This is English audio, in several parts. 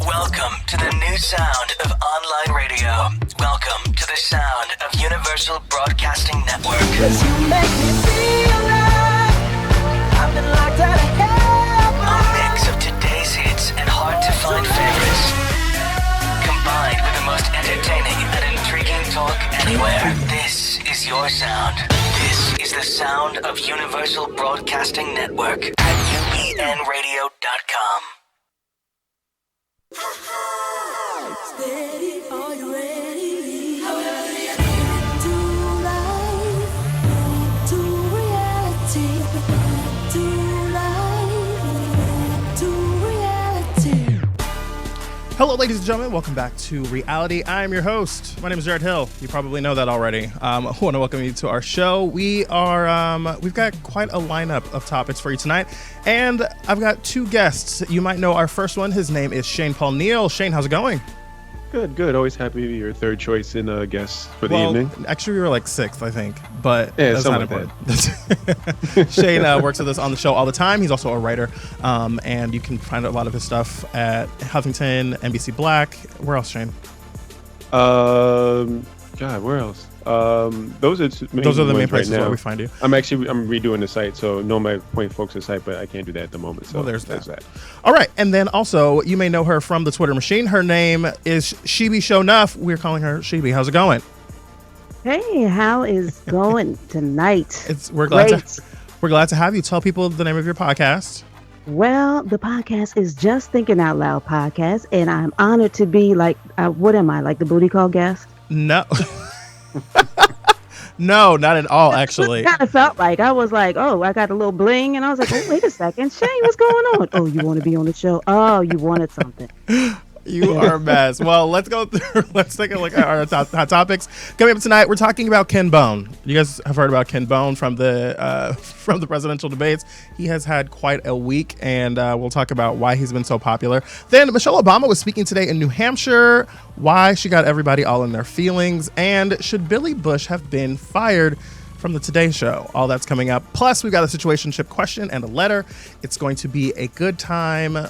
Welcome to the new sound of online radio. Welcome to the sound of Universal Broadcasting Network. 'Cause you make me feel like I've been locked out of heaven. A mix of today's hits and hard-to-find favorites, combined with the most entertaining and intriguing talk anywhere. This is your sound. This is the sound of Universal Broadcasting Network at upnradio.com. Steady, are you ready? To life, to reality, to life, to reality. Hello, ladies and gentlemen. Welcome back to Reality. I am your host. My name is Jarrett Hill. You probably know that already. I want to welcome you to our show. We've got quite a lineup of topics for you tonight, and I've got two guests. You might know our first one. His name is Shane Paul Neal. Shane, how's it going? Good. Always happy to be your third choice in guest for the evening. Actually, we were like sixth, I think, but yeah, that's not important. Shane works with us on the show all the time. He's also a writer, and you can find a lot of his stuff at Huffington, NBC Black. Where else, Shane? God, where else? Those are the main places where we find you. I'm redoing the site, so no, my point focus site, but I can't do that at the moment. So there's that. All right, and then also you may know her from the Twitter machine. Her name is Sheeby Show Nuff. We're calling her Sheeby. How's it going? Hey, how is going tonight? We're glad to have you. Tell people the name of your podcast. Well, the podcast is Just Thinking Out Loud podcast, and I'm honored to be like, what am I, like the booty call guest? No. No, not at all, actually. It kind of felt like I was like, oh, I got a little bling, and I was like, oh, wait a second, Shane, what's going on? Oh, you want to be on the show? Oh, you wanted something. You are a mess. Well, let's go through. Let's take a look at our hot topics. Coming up tonight, we're talking about Ken Bone. You guys have heard about Ken Bone from the presidential debates. He has had quite a week, and we'll talk about why he's been so popular. Then Michelle Obama was speaking today in New Hampshire, why she got everybody all in their feelings, and should Billy Bush have been fired from the Today Show? All that's coming up. Plus, we've got a situationship question and a letter. It's going to be a good time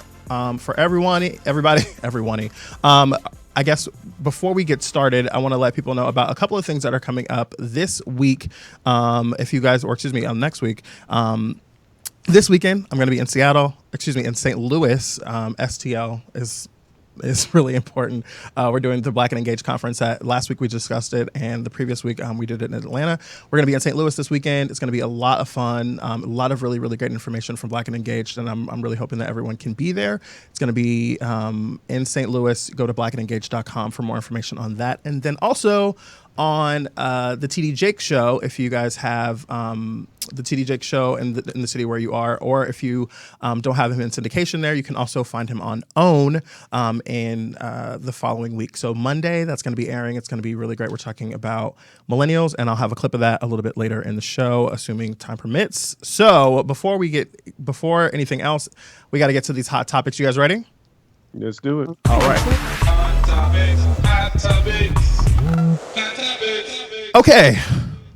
for everybody. I guess before we get started, I want to let people know about a couple of things that are coming up this week. Next week. This weekend, I'm going to be in in St. Louis. STL is really important. We're doing the Black and Engaged conference. Last week we discussed it, and the previous week we did it in Atlanta. We're going to be in St. Louis this weekend. It's going to be a lot of fun, a lot of really, really great information from Black and Engaged, and I'm really hoping that everyone can be there. It's going to be in St. Louis. Go to blackandengaged.com for more information on that. And then also on the TD Jake Show, if you guys have the TD Jake Show in the city where you are, or if you don't have him in syndication there, you can also find him on OWN in the following week. So Monday, that's going to be airing. It's going to be really great. We're talking about millennials, and I'll have a clip of that a little bit later in the show, assuming time permits. So before anything else, we got to get to these hot topics. You guys ready? Let's do it. All right. Hot topics. Okay,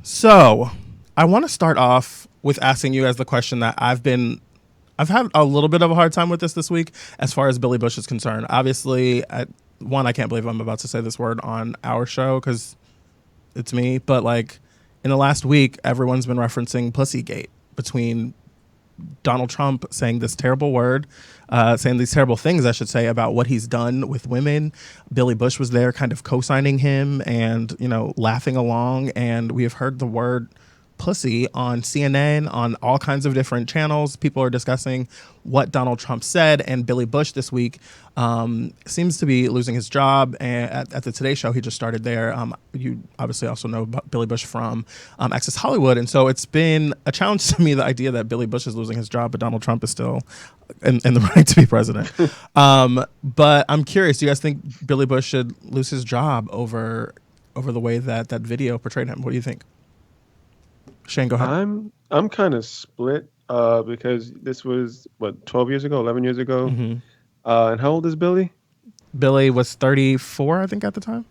so I want to start off with asking you guys the question that I've had a little bit of a hard time with this week as far as Billy Bush is concerned. Obviously, I can't believe I'm about to say this word on our show because it's me, but like in the last week, everyone's been referencing Pussygate, between Donald Trump saying this terrible word, saying these terrible things, I should say, about what he's done with women. Billy Bush was there kind of co-signing him and, laughing along. And we have heard the word pussy on CNN, on all kinds of different channels. People are discussing what Donald Trump said, and Billy Bush this week seems to be losing his job at the Today Show. He just started there. You obviously also know about Billy Bush from Access Hollywood, and so it's been a challenge to me, the idea that Billy Bush is losing his job, but Donald Trump is still in the running to be president. But I'm curious, do you guys think Billy Bush should lose his job over the way that video portrayed him? What do you think? Shane, go ahead. I'm kind of split because this was 12 years ago, 11 years ago. Mm-hmm. And how old is Billy? Billy was 34, I think, at the time.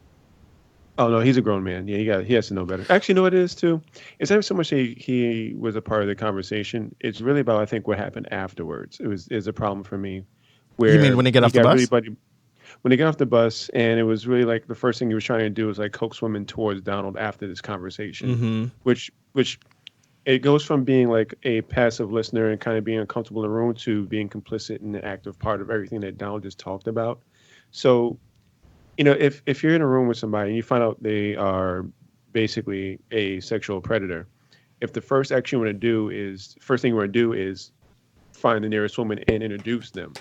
Oh no, he's a grown man. Yeah, he has to know better. Actually, you know what it is too? It's not so much he was a part of the conversation. It's really about, I think, what happened afterwards. Is a problem for me. Where you mean when he got off the bus? when they got off the bus, and it was really like the first thing he was trying to do was like coax women towards Donald after this conversation, Mm-hmm. which it goes from being like a passive listener and kind of being uncomfortable in the room to being complicit in the active part of everything that Donald just talked about. So, if you're in a room with somebody and you find out they are basically a sexual predator, if the first thing you want to do is find the nearest woman and introduce them,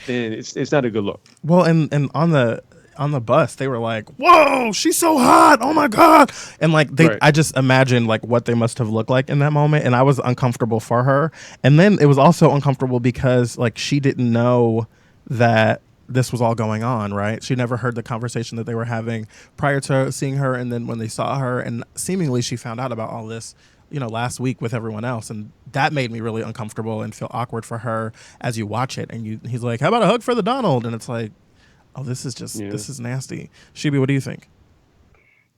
then it's not a good look. Well, and on the bus, they were like, "Whoa, she's so hot! Oh my god!" And like Right. I just imagined like what they must have looked like in that moment, and I was uncomfortable for her. And then it was also uncomfortable because like she didn't know that this was all going on, right? She never heard the conversation that they were having prior to seeing her, and then when they saw her, and seemingly she found out about all this, last week with everyone else, and that made me really uncomfortable and feel awkward for her as you watch it. And he's like, "How about a hug for the Donald?" And it's like, oh, Yeah. this is nasty. Shibi, what do you think?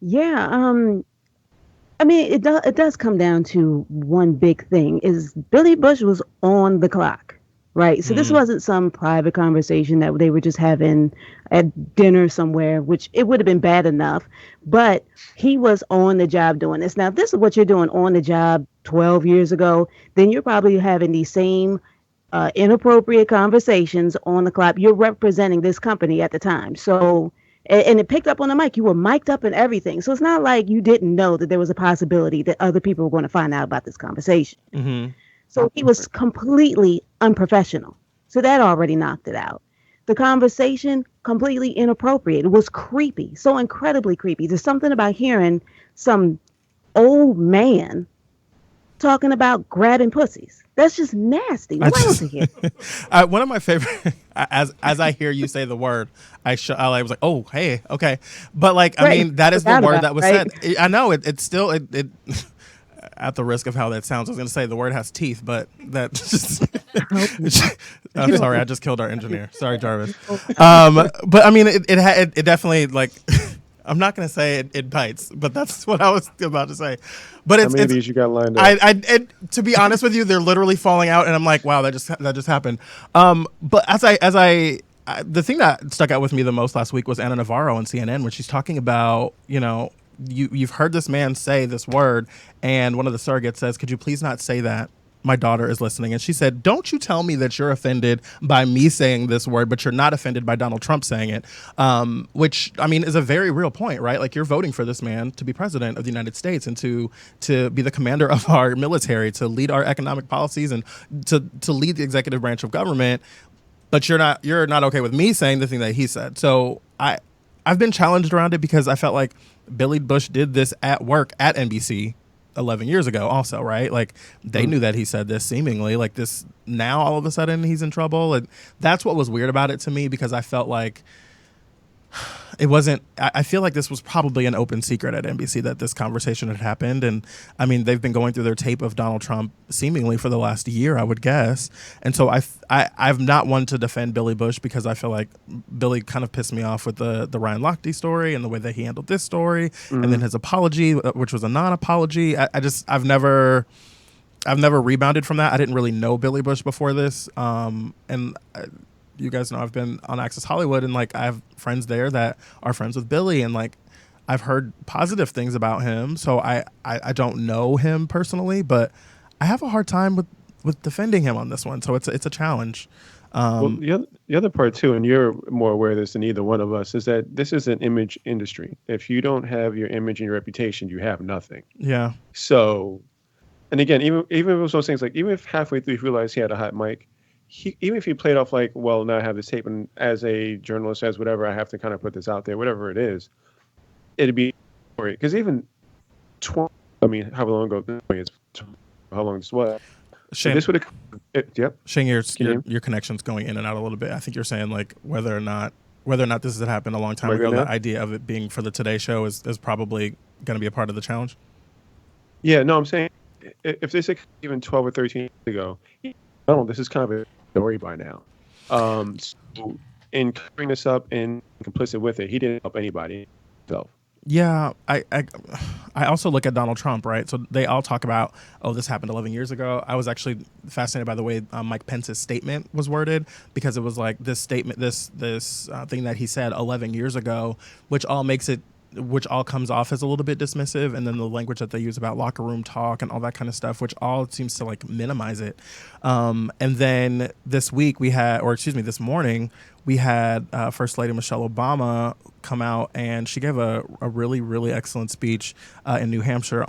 Yeah, I mean, it does come down to one big thing is Billy Bush was on the clock, right? So this Mm. wasn't some private conversation that they were just having at dinner somewhere, which it would have been bad enough, but he was on the job doing this. Now, if this is what you're doing on the job 12 years ago, then you're probably having these same inappropriate conversations on the clock. You're representing this company at the time. So, and it picked up on the mic. You were mic'd up and everything. So it's not like you didn't know that there was a possibility that other people were going to find out about this conversation. Mm-hmm. So he was completely unprofessional. So that already knocked it out. The conversation, completely inappropriate. It was creepy, so incredibly creepy. There's something about hearing some old man talking about grabbing pussies. That's just nasty. I Nobody wants just to hear. one of my favorite as I hear you say the word, I was like, oh hey, okay, but like I Right. mean that is the Forgot word about that was it, right? said. I know it's still it at the risk of how that sounds, I was going to say the word has teeth, but that just. I'm sorry, I just killed our engineer. Sorry, Jarvis. But I mean, it definitely like. I'm not going to say it bites, but that's what I was about to say. But How it's many it's of these you got lined up? to be honest with you, they're literally falling out, and I'm like, wow, that just happened. But the thing that stuck out with me the most last week was Anna Navarro on CNN when she's talking about, you've heard this man say this word, and one of the surrogates says, "Could you please not say that? My daughter is listening." And she said, "Don't you tell me that you're offended by me saying this word, but you're not offended by Donald Trump saying it." Which, I mean, is a very real point, right? Like, you're voting for this man to be president of the United States and to be the commander of our military, to lead our economic policies, and to lead the executive branch of government. But you're not okay with me saying the thing that he said. So I've been challenged around it because I felt like Billy Bush did this at work at NBC 11 years ago also, right? Like they knew that he said this seemingly like this. Now all of a sudden he's in trouble, and that's what was weird about it to me, because I felt like it wasn't. I feel like this was probably an open secret at NBC that this conversation had happened, and I mean they've been going through their tape of Donald Trump seemingly for the last year, I would guess. And so I've not one to defend Billy Bush, because I feel like Billy kind of pissed me off with the Ryan Lochte story and the way that he handled this story, and then his apology, which was a non-apology. I've never rebounded from that. I didn't really know Billy Bush before this, and. You guys know I've been on Access Hollywood, and like I have friends there that are friends with Billy, and like I've heard positive things about him. So I don't know him personally, but I have a hard time with defending him on this one. So it's a challenge. Well, the other part too, and you're more aware of this than either one of us, is that this is an image industry. If you don't have your image and your reputation, you have nothing. Yeah. So, and again, even with those things, like even if halfway through you realize he had a hot mic, even if he played off like, well, now I have this tape, and as a journalist, as whatever, I have to kind of put this out there, whatever it is, it'd be because even 20, I mean, how long ago? How long this was? Shane, This would have, yep. Shane, Can you hear me? your connection's going in and out a little bit. I think you're saying like whether or not this had happened a long time Am I ago, good the now? idea of it being for the Today Show is probably going to be a part of the challenge. Yeah, no, I'm saying if this is even 12 or 13 years ago, oh, this is kind of a story by now. So in covering this up and complicit with it, he didn't help anybody himself. Yeah, I also look at Donald Trump, right? So they all talk about, oh, this happened 11 years ago. I was actually fascinated by the way Mike Pence's statement was worded, because it was like this statement, this thing that he said 11 years ago, which all makes it, which all comes off as a little bit dismissive, and then the language that they use about locker room talk and all that kind of stuff, which all seems to like minimize it. And then this week we had, or excuse me, this morning we had First Lady Michelle Obama come out, and she gave a really, really excellent speech in New Hampshire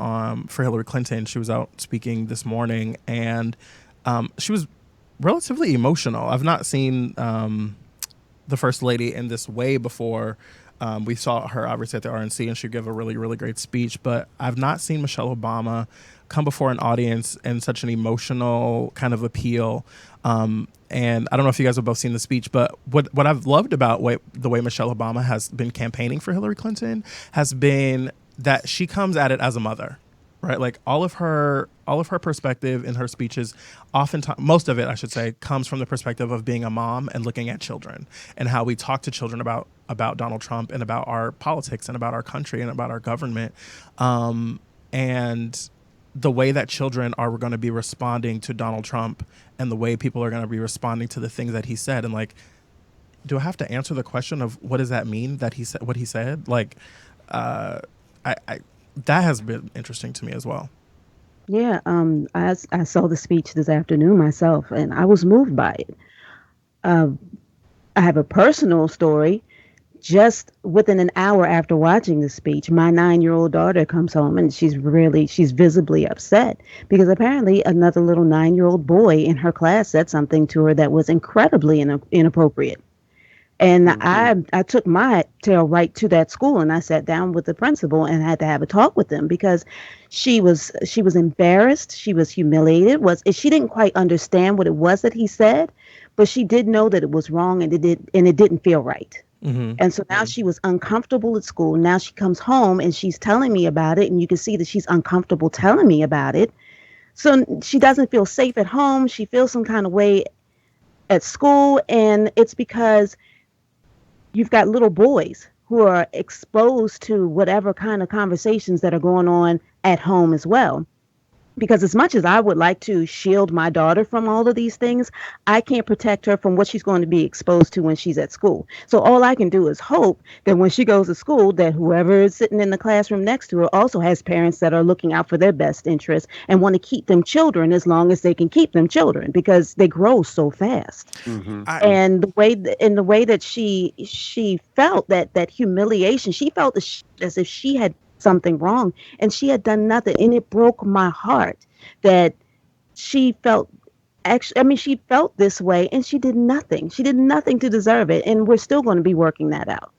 for Hillary Clinton. She was out speaking this morning, and she was relatively emotional. I've not seen the First Lady in this way before. We saw her obviously at the RNC, and she gave a really, really great speech, but I've not seen Michelle Obama come before an audience in such an emotional kind of appeal. And I don't know if you guys have both seen the speech, but what I've loved about the way Michelle Obama has been campaigning for Hillary Clinton has been that she comes at it as a mother, right? Like all of her perspective in her speeches, oftentimes, most of it, I should say, comes from the perspective of being a mom and looking at children and how we talk to children about Donald Trump and about our politics and about our country and about our government. And the way that children are going to be responding to Donald Trump and the way people are going to be responding to the things that he said. And like, do I have to answer the question of what does that mean that he said what he said? Like, I that has been interesting to me as well. Yeah, I saw the speech this afternoon myself, and I was moved by it. Uh, I have a personal story. Just within an hour after watching the speech, my 9-year-old daughter comes home and she's visibly upset because apparently another little 9-year-old boy in her class said something to her that was incredibly inappropriate. And I took my tail right to that school and I sat down with the principal and had to have a talk with them because she was embarrassed, she was humiliated, was she didn't quite understand what it was that he said, but she did know that it was wrong and it didn't feel right. Mm-hmm. And so now she was uncomfortable at school. Now she comes home and she's telling me about it, and you can see that she's uncomfortable telling me about it. So she doesn't feel safe at home. She feels some kind of way at school, and it's because you've got little boys who are exposed to whatever kind of conversations that are going on at home as well. Because as much as I would like to shield my daughter from all of these things, I can't protect her from what she's going to be exposed to when she's at school. So all I can do is hope that when she goes to school, that whoever is sitting in the classroom next to her also has parents that are looking out for their best interests and want to keep them children as long as they can keep them children because they grow so fast. Mm-hmm. I, And the way that she felt that humiliation, she felt as if she had something wrong and she had done nothing, and it broke my heart that she felt, actually, I mean, she felt this way and she did nothing to deserve it, and we're still going to be working that out.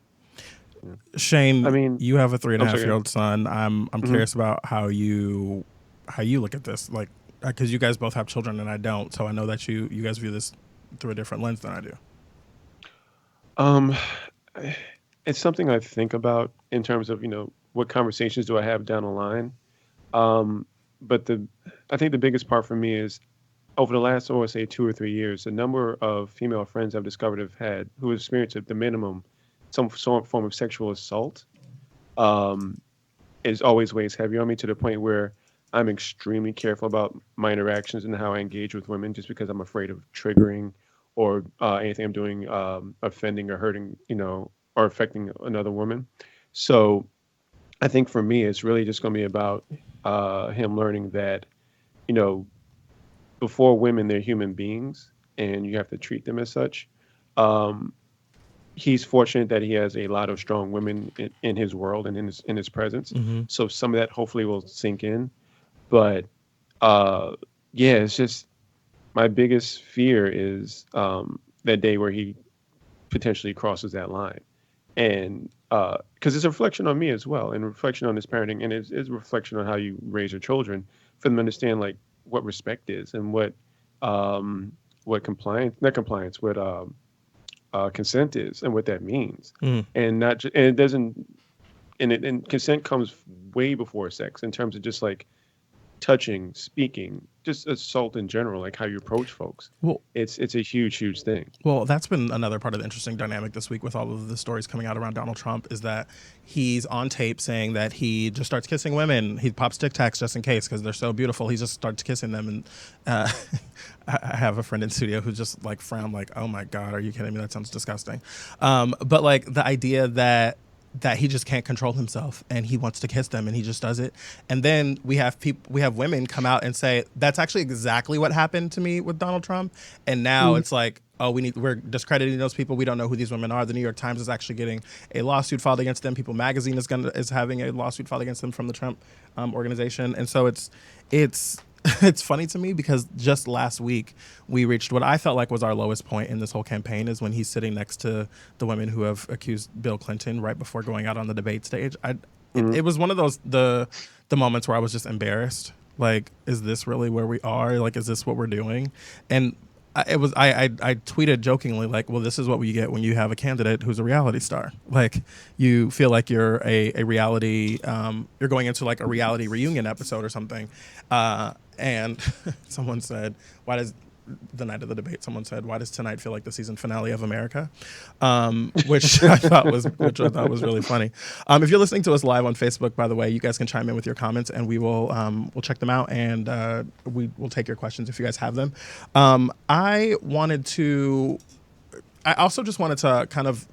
Shane, I mean, you have a three and a I'm half sorry. year old son. I'm Mhm. curious about how you look at this, like, because you guys both have children and I don't, so I know that you guys view this through a different lens than I do. Um, it's something I think about in terms of, what conversations do I have down the line. Um, but I think the biggest part for me is over the last, I would say, 2 or 3 years, the number of female friends I've discovered have had who have experienced at the minimum some form of sexual assault, um, is always weighs heavy on me to the point where I'm extremely careful about my interactions and how I engage with women just because I'm afraid of triggering or anything I'm doing offending or hurting, or affecting another woman. So I think for me, it's really just going to be about him learning that, you know, before women, they're human beings and you have to treat them as such. Um, he's fortunate that he has a lot of strong women in his world and in his presence. Mm-hmm. So some of that hopefully will sink in. But uh, yeah, it's just my biggest fear is that day where he potentially crosses that line, and because it's a reflection on me as well, and a reflection on his parenting, and it's a reflection on how you raise your children, for them to understand like what respect is and um, what compliance, not compliance, what consent is, and what that means, Mm. and not and it doesn't, and consent comes way before sex in terms of just like touching, speaking, just assault in general, like how you approach folks. Well, It's a huge thing. Well, that's been another part of the interesting dynamic this week with all of the stories coming out around Donald Trump is that he's on tape saying that he just starts kissing women. He pops Tic Tacs just in case because they're so beautiful. He just starts kissing them. And I have a friend in studio who just like frowned like, oh my God, are you kidding me? That sounds disgusting. But like the idea that he just can't control himself and he wants to kiss them and he just does it. And then we have women come out and say that's actually exactly what happened to me with Donald Trump. And now it's like, oh, we're discrediting those people. We don't know who these women are. The New York Times is actually getting a lawsuit filed against them. People Magazine is having a lawsuit filed against them from the Trump organization. And so it's it's funny to me because just last week we reached what I felt like was our lowest point in this whole campaign is when he's sitting next to the women who have accused Bill Clinton right before going out on the debate stage. It was one of those the moments where I was just embarrassed. Like, is this really where we are? Like, is this what we're doing? And I tweeted jokingly like, well, this is what we get when you have a candidate who's a reality star. Like, you feel like you're a reality, you're going into like a reality reunion episode or something. And someone said, the night of the debate, someone said, why does tonight feel like the season finale of America? Which I thought was really funny. If you're listening to us live on Facebook, by the way, you guys can chime in with your comments and we will we'll check them out and we will take your questions if you guys have them. I also just wanted to kind of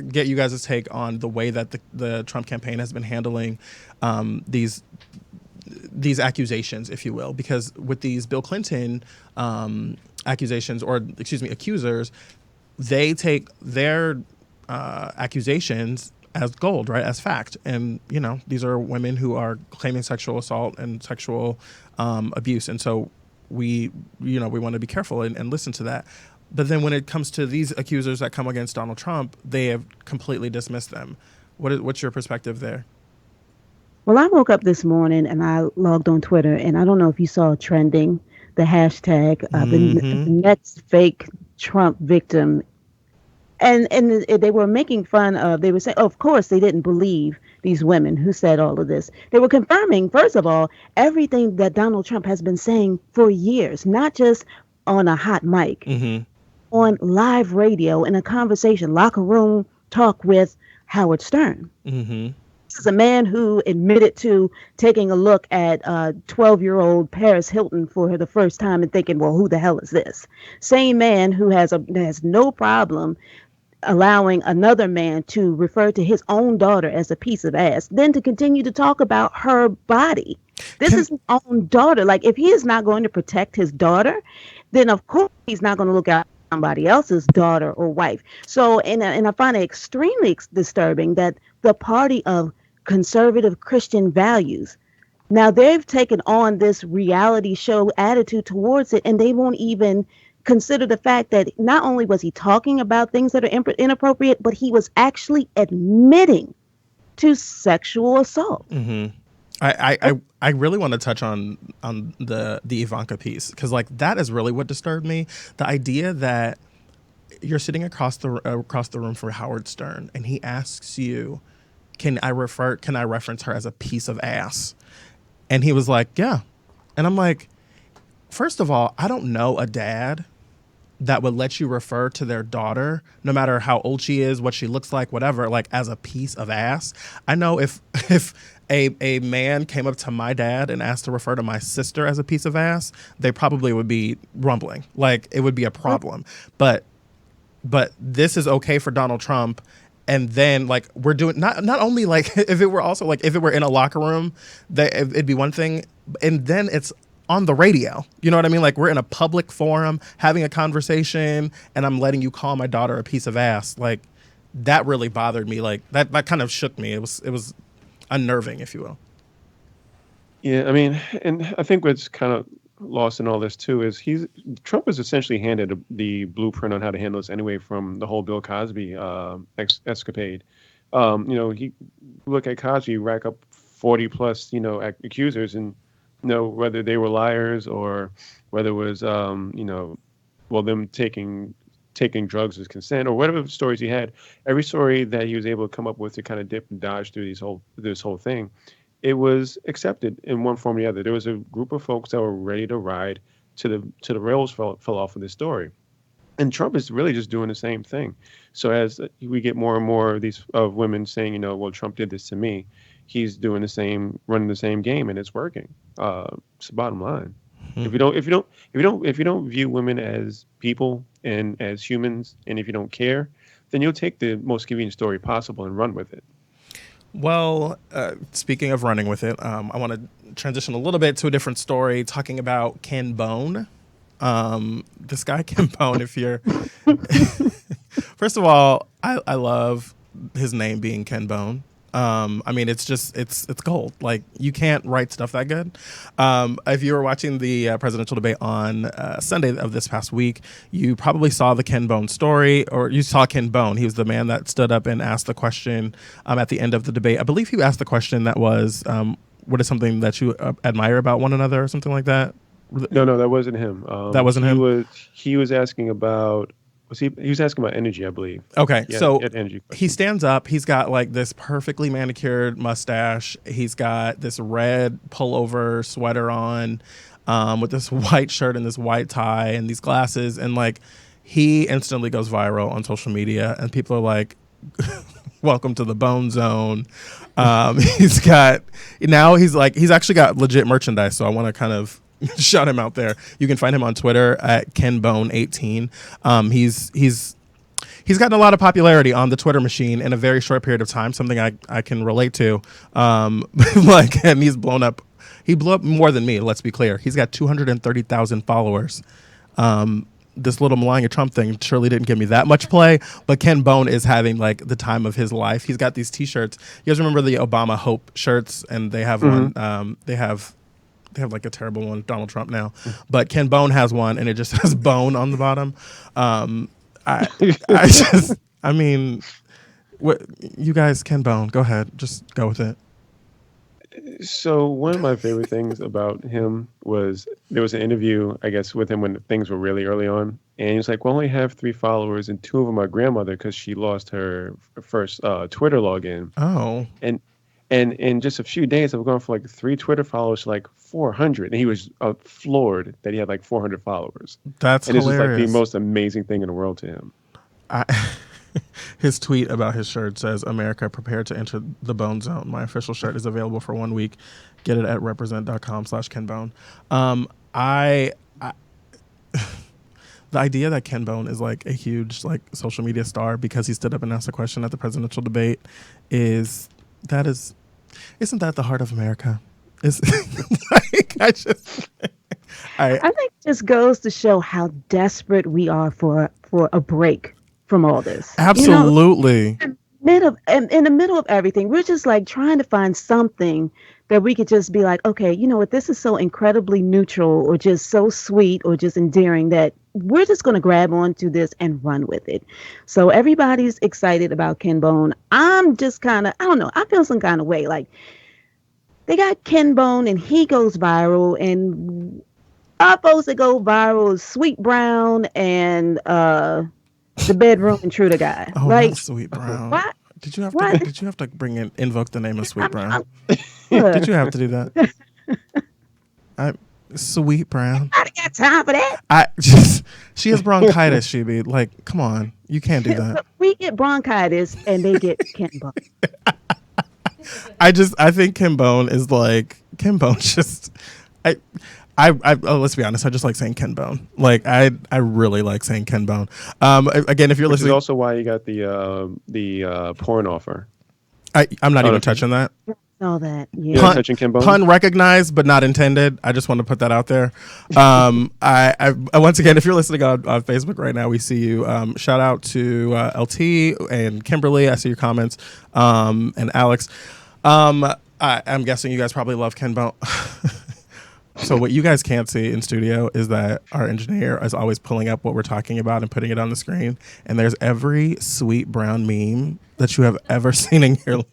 get you guys' take on the way that the Trump campaign has been handling these accusations, if you will, because with these Bill Clinton accusations, or excuse me, accusers, they take their accusations as gold, right, as fact. And, you know, these are women who are claiming sexual assault and sexual abuse. And so we want to be careful and listen to that. But then when it comes to these accusers that come against Donald Trump, they have completely dismissed them. What's your perspective there? Well, I woke up this morning and I logged on Twitter, and I don't know if you saw trending the hashtag the next fake Trump victim, and they were making fun of. They were saying, of course, they didn't believe these women who said all of this. They were confirming, first of all, everything that Donald Trump has been saying for years, not just on a hot mic, on live radio in a conversation, locker room talk with Howard Stern. This is a man who admitted to taking a look at 12-year-old Paris Hilton for the first time and thinking, well, who the hell is this? Same man who has no problem allowing another man to refer to his own daughter as a piece of ass, then to continue to talk about her body. This is his own daughter. Like, if he is not going to protect his daughter, then of course he's not going to look out somebody else's daughter or wife. So, and I find it extremely disturbing that the party of conservative Christian values, now they've taken on this reality show attitude towards it, and they won't even consider the fact that not only was he talking about things that are inappropriate, but he was actually admitting to sexual assault. I really want to touch on the Ivanka piece, because like that is really what disturbed me. The idea that you're sitting across the room for Howard Stern and he asks you, can I reference her as a piece of ass? And he was like, yeah. And I'm like, first of all, I don't know a dad that would let you refer to their daughter, no matter how old she is, what she looks like, whatever, like as a piece of ass. I know if a man came up to my dad and asked to refer to my sister as a piece of ass, they probably would be rumbling. Like, it would be a problem. But this is okay for Donald Trump. And then, like, we're doing not only like if it were also like if it were in a locker room, it'd be one thing, and then it's on the radio. You know what I mean? Like, we're in a public forum having a conversation, and I'm letting you call my daughter a piece of ass. Like, that really bothered me. Like, that kind of shook me. It was unnerving, if you will. Yeah, I mean, and I think what's kind of lost in all this too is Trump has essentially handed the blueprint on how to handle this anyway, from the whole Bill Cosby escapade. He look at Cosby, rack up 40 plus accusers, and whether they were liars or whether it was them taking drugs as consent or whatever stories he had. Every story that he was able to come up with to kind of dip and dodge through this whole thing, it was accepted in one form or the other. There was a group of folks that were ready to ride to the rails fell off of this story. And Trump is really just doing the same thing. So as we get more and more of these of women saying, well, Trump did this to me, he's doing the same, running the same game, and it's working. It's the bottom line. If you don't view women as people and as humans, and if you don't care, then you'll take the most convenient story possible and run with it. Well, speaking of running with it, I want to transition a little bit to a different story, talking about Ken Bone. This guy Ken Bone, if you're first of all, I love his name being Ken Bone. I mean, it's just it's gold. Like, you can't write stuff that good. If you were watching the presidential debate on Sunday of this past week, you probably saw the Ken Bone story, or you saw Ken Bone. He was the man that stood up and asked the question at the end of the debate. I believe he asked the question that was, "What is something that you admire about one another," or something like that. No, that wasn't him. That wasn't him? He was asking about. He was asking about energy, I believe. Okay, Yeah, so energy he stands up. He's got like this perfectly manicured mustache. He's got this red pullover sweater on, with this white shirt and this white tie and these glasses. And like, he instantly goes viral on social media, and people are like, "Welcome to the Bone Zone." He's actually got legit merchandise. So I want to kind of shout him out there. You can find him on Twitter at KenBone18. He's gotten a lot of popularity on the Twitter machine in a very short period of time, something I can relate to. And he's blown up. He blew up more than me, let's be clear. He's got 230,000 followers. This little Melania Trump thing surely didn't give me that much play, but Ken Bone is having like the time of his life. He's got these t-shirts. You guys remember the Obama Hope shirts? And they have one, they have like a terrible one, Donald Trump now, but Ken Bone has one, and it just says "Bone" on the bottom. I mean, what you guys, Ken Bone, go ahead, just go with it. So one of my favorite things about him was there was an interview, I guess, with him when things were really early on, and he was like, "Well, I only have 3 followers, and 2 of them are grandmother because she lost her first Twitter login." Oh, and in just a few days, I've gone from like 3 Twitter followers to like 400, and he was floored that he had like 400 followers. That's hilarious. This is like the most amazing thing in the world to him. His tweet about his shirt says, "America, prepare to enter the Bone Zone. My official shirt is available for 1 week. Get it at represent.com/KenBone." The idea that Ken Bone is like a huge like social media star because he stood up and asked a question at the presidential debate isn't that the heart of America? Is like I think it just goes to show how desperate we are for a break from all this. Absolutely. In the middle of everything, we're just like trying to find something that we could just be like, okay, you know what, this is so incredibly neutral or just so sweet or just endearing that we're just going to grab onto this and run with it. So everybody's excited about Ken Bone. I'm just kind of, I don't know, I feel some kind of way. Like, they got Ken Bone and he goes viral, and our folks that go viral is Sweet Brown and the bedroom intruder guy. Oh, like, not Sweet Brown. What? Did you have to invoke the name of Sweet Brown? Did you have to do that? Sweet Brown. I got time for that. She has bronchitis. She be like, come on, you can't do that. We get bronchitis and they get Ken Bone. I think Ken Bone is like Ken Bone. Let's be honest. I just like saying Ken Bone. Like I really like saying Ken Bone. Again, if you're listening, this is also why you got the porn offer. I'm not even touching that. All that, yeah. You're not touching Ken Bone? Pun recognized, but not intended. I just want to put that out there. I once again, if you're listening on Facebook right now, we see you. Shout out to LT and Kimberly. I see your comments. And Alex. I'm guessing you guys probably love Ken Bone. So what you guys can't see in studio is that our engineer is always pulling up what we're talking about and putting it on the screen. And there's every Sweet Brown meme that you have ever seen in your life.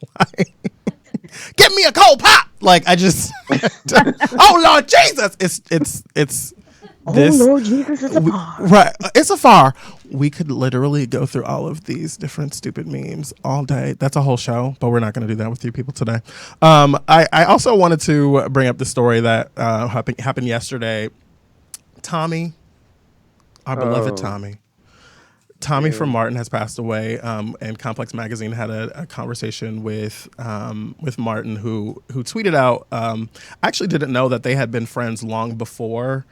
Give me a cold pop. Like I just, oh Lord Jesus. Oh, This Lord Jesus, it's a we- bar. right, it's a far. We could literally go through all of these different stupid memes all day. That's a whole show, but we're not going to do that with you people today. I also wanted to bring up the story that happened yesterday. Tommy, our beloved Oh, Tommy from man. Martin has passed away, and Complex Magazine had a conversation with Martin, who tweeted out. I actually didn't know that they had been friends long before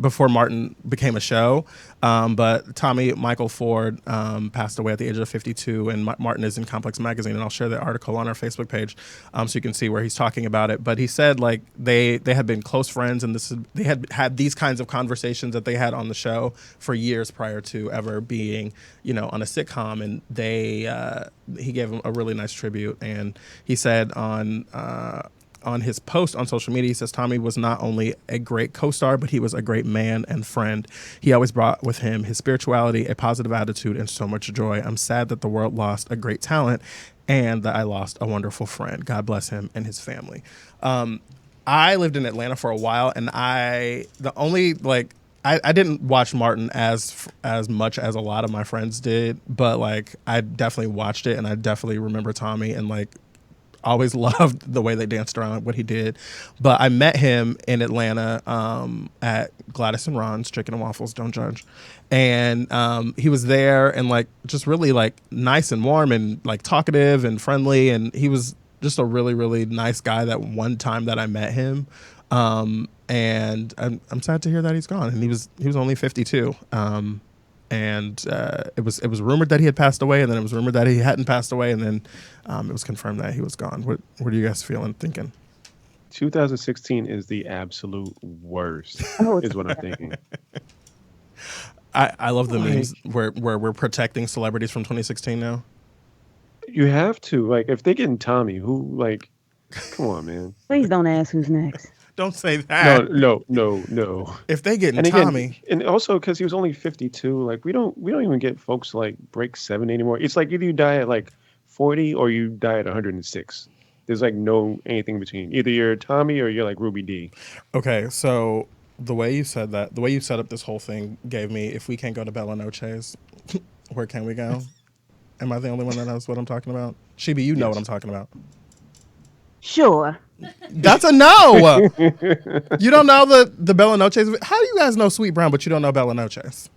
before Martin became a show, but Tommy Michael Ford passed away at the age of 52, and Martin is in Complex Magazine, and I'll share the article on our Facebook page so you can see where he's talking about it. But he said like they had been close friends, and they had these kinds of conversations that they had on the show for years prior to ever being on a sitcom, and he gave him a really nice tribute, and he said on his post on social media, he says Tommy was not only a great co-star, but he was a great man and friend. He always brought with him his spirituality, a positive attitude, and so much joy. I'm sad that the world lost a great talent and that I lost a wonderful friend. God bless him and his family. I lived in Atlanta for a while, and I didn't watch Martin as much as a lot of my friends did, but like I definitely watched it, and I definitely remember Tommy, and like always loved the way they danced around what he did. But I met him in Atlanta at Gladys and Ron's Chicken and Waffles, don't judge. And he was there and like just really like nice and warm and like talkative and friendly, and he was just a really, really nice guy that one time that I met him. And I'm sad to hear that he's gone, and he was only 52. And it was rumored that he had passed away, and then it was rumored that he hadn't passed away, and then it was confirmed that he was gone. What are you guys feeling, thinking? 2016 is the absolute worst, is what I'm thinking. I love the memes where we're protecting celebrities from 2016 now. You have to. Like, if they getting Tommy, who, like, come on, man. Please don't ask who's next. Don't say that. No. If they getting And again, Tommy, and also because he was only 52, like we don't even get folks like break 70 anymore. It's like either you die at like 40 or you die at 106. There's like no anything in between. Either you're Tommy or you're like Ruby D. okay, so the way you said that, the way you set up this whole thing gave me, if we can't go to Bella Noche's, where can we go? Am I the only one that knows what I'm talking about? Shibi, you know what I'm talking about. Sure. That's a no. You don't know the Bella Noche's? How do you guys know Sweet Brown, but you don't know Bella Noche's?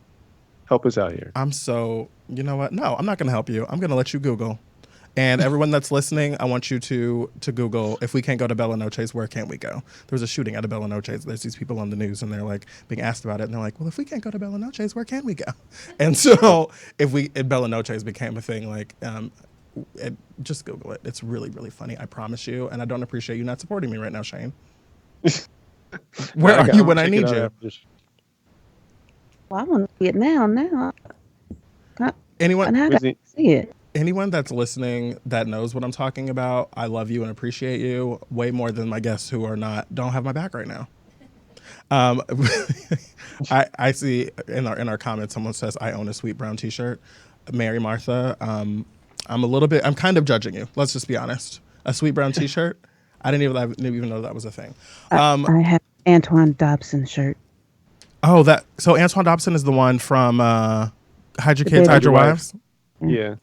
Help us out here. You know what? No, I'm not going to help you. I'm going to let you Google. And everyone that's listening, I want you to Google, if we can't go to Bella Noche's, where can we go? There was a shooting at a Bella Noche's. There's these people on the news, and they're like being asked about it, and they're like, well, if we can't go to Bella Noche's, where can we go? And so if Bella Noche's became a thing, like, just Google it. It's really, really funny. I promise you. And I don't appreciate you not supporting me right now, Shane. Where are you when I need you? Well, I want to see it now. Anyone, I gotta see it. anyone that's listening that knows what I'm talking about, I love you and appreciate you way more than my guests who don't have my back right now. I see in our comments, someone says, I own a Sweet Brown t-shirt. Mary Martha, I'm kind of judging you. Let's just be honest. A Sweet Brown t-shirt. I didn't even know that was a thing. I have Antoine Dobson shirt. Oh, so Antoine Dobson is the one from Hide Your Kids, Hide Your Wives? Yeah.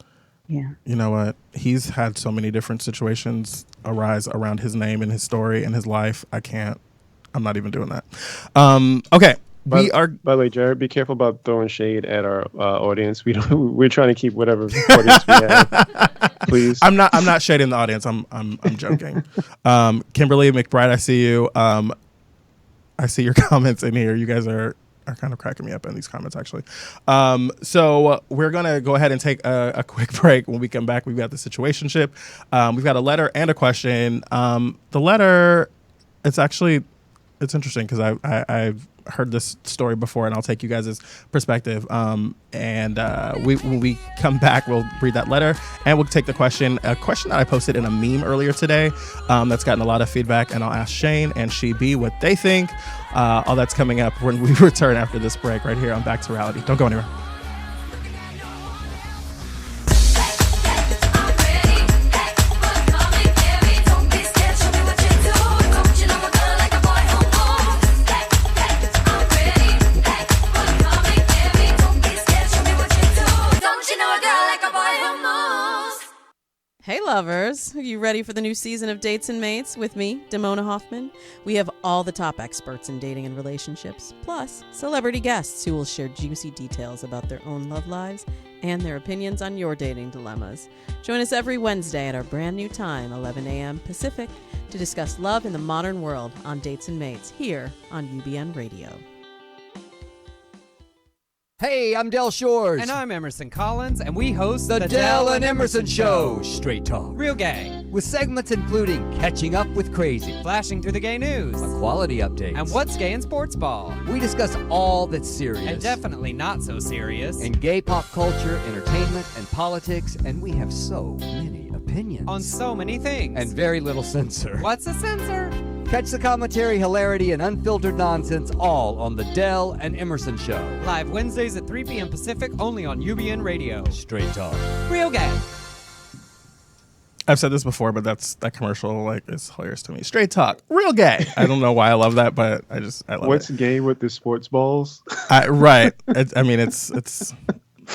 Yeah. You know what? He's had so many different situations arise around his name and his story and his life. I'm not even doing that. Okay. By the way, Jarrett, be careful about throwing shade at our audience. We're trying to keep whatever audience we have. Please. I'm not shading the audience. I'm joking. Kimberly McBride, I see you. I see your comments in here. You guys are kind of cracking me up in these comments, actually. So we're going to go ahead and take a quick break. When we come back, we've got the situationship. We've got a letter and a question. The letter, it's interesting because I've heard this story before, and I'll take you guys' perspective. When we come back, we'll read that letter, and we'll take the question. A question that I posted in a meme earlier today that's gotten a lot of feedback, and I'll ask Shane and She what they think. All that's coming up when we return after this break right here on Back to Reality. Don't go anywhere. Lemmos. Are you ready for the new season of Dates and Mates with me, Damona Hoffman? We have all the top experts in dating and relationships, plus celebrity guests who will share juicy details about their own love lives and their opinions on your dating dilemmas. Join us every Wednesday at our brand new time, 11 a.m. Pacific, to discuss love in the modern world on Dates and Mates here on UBN Radio. Hey, I'm Del Shores. And I'm Emerson Collins, and we host The Del and Emerson Show. Straight talk. Real Gay, With segments including Catching Up with Crazy, flashing through the gay news, Quality Updates, and what's gay in sports ball. we discuss all that's serious. And definitely not so serious. in gay pop culture, entertainment, and politics, and we have so many opinions. On so many things. And very little censor. What's a censor? Catch the commentary, hilarity, and unfiltered nonsense all on The Del and Emerson Show. Live Wednesdays at 3 p.m. Pacific, only on UBN Radio. Straight talk. Real Gay. I've said this before, but that commercial is hilarious to me. Straight talk, real gay. I don't know why I love that, but I love What's it. gay with the sports balls? Right. It's.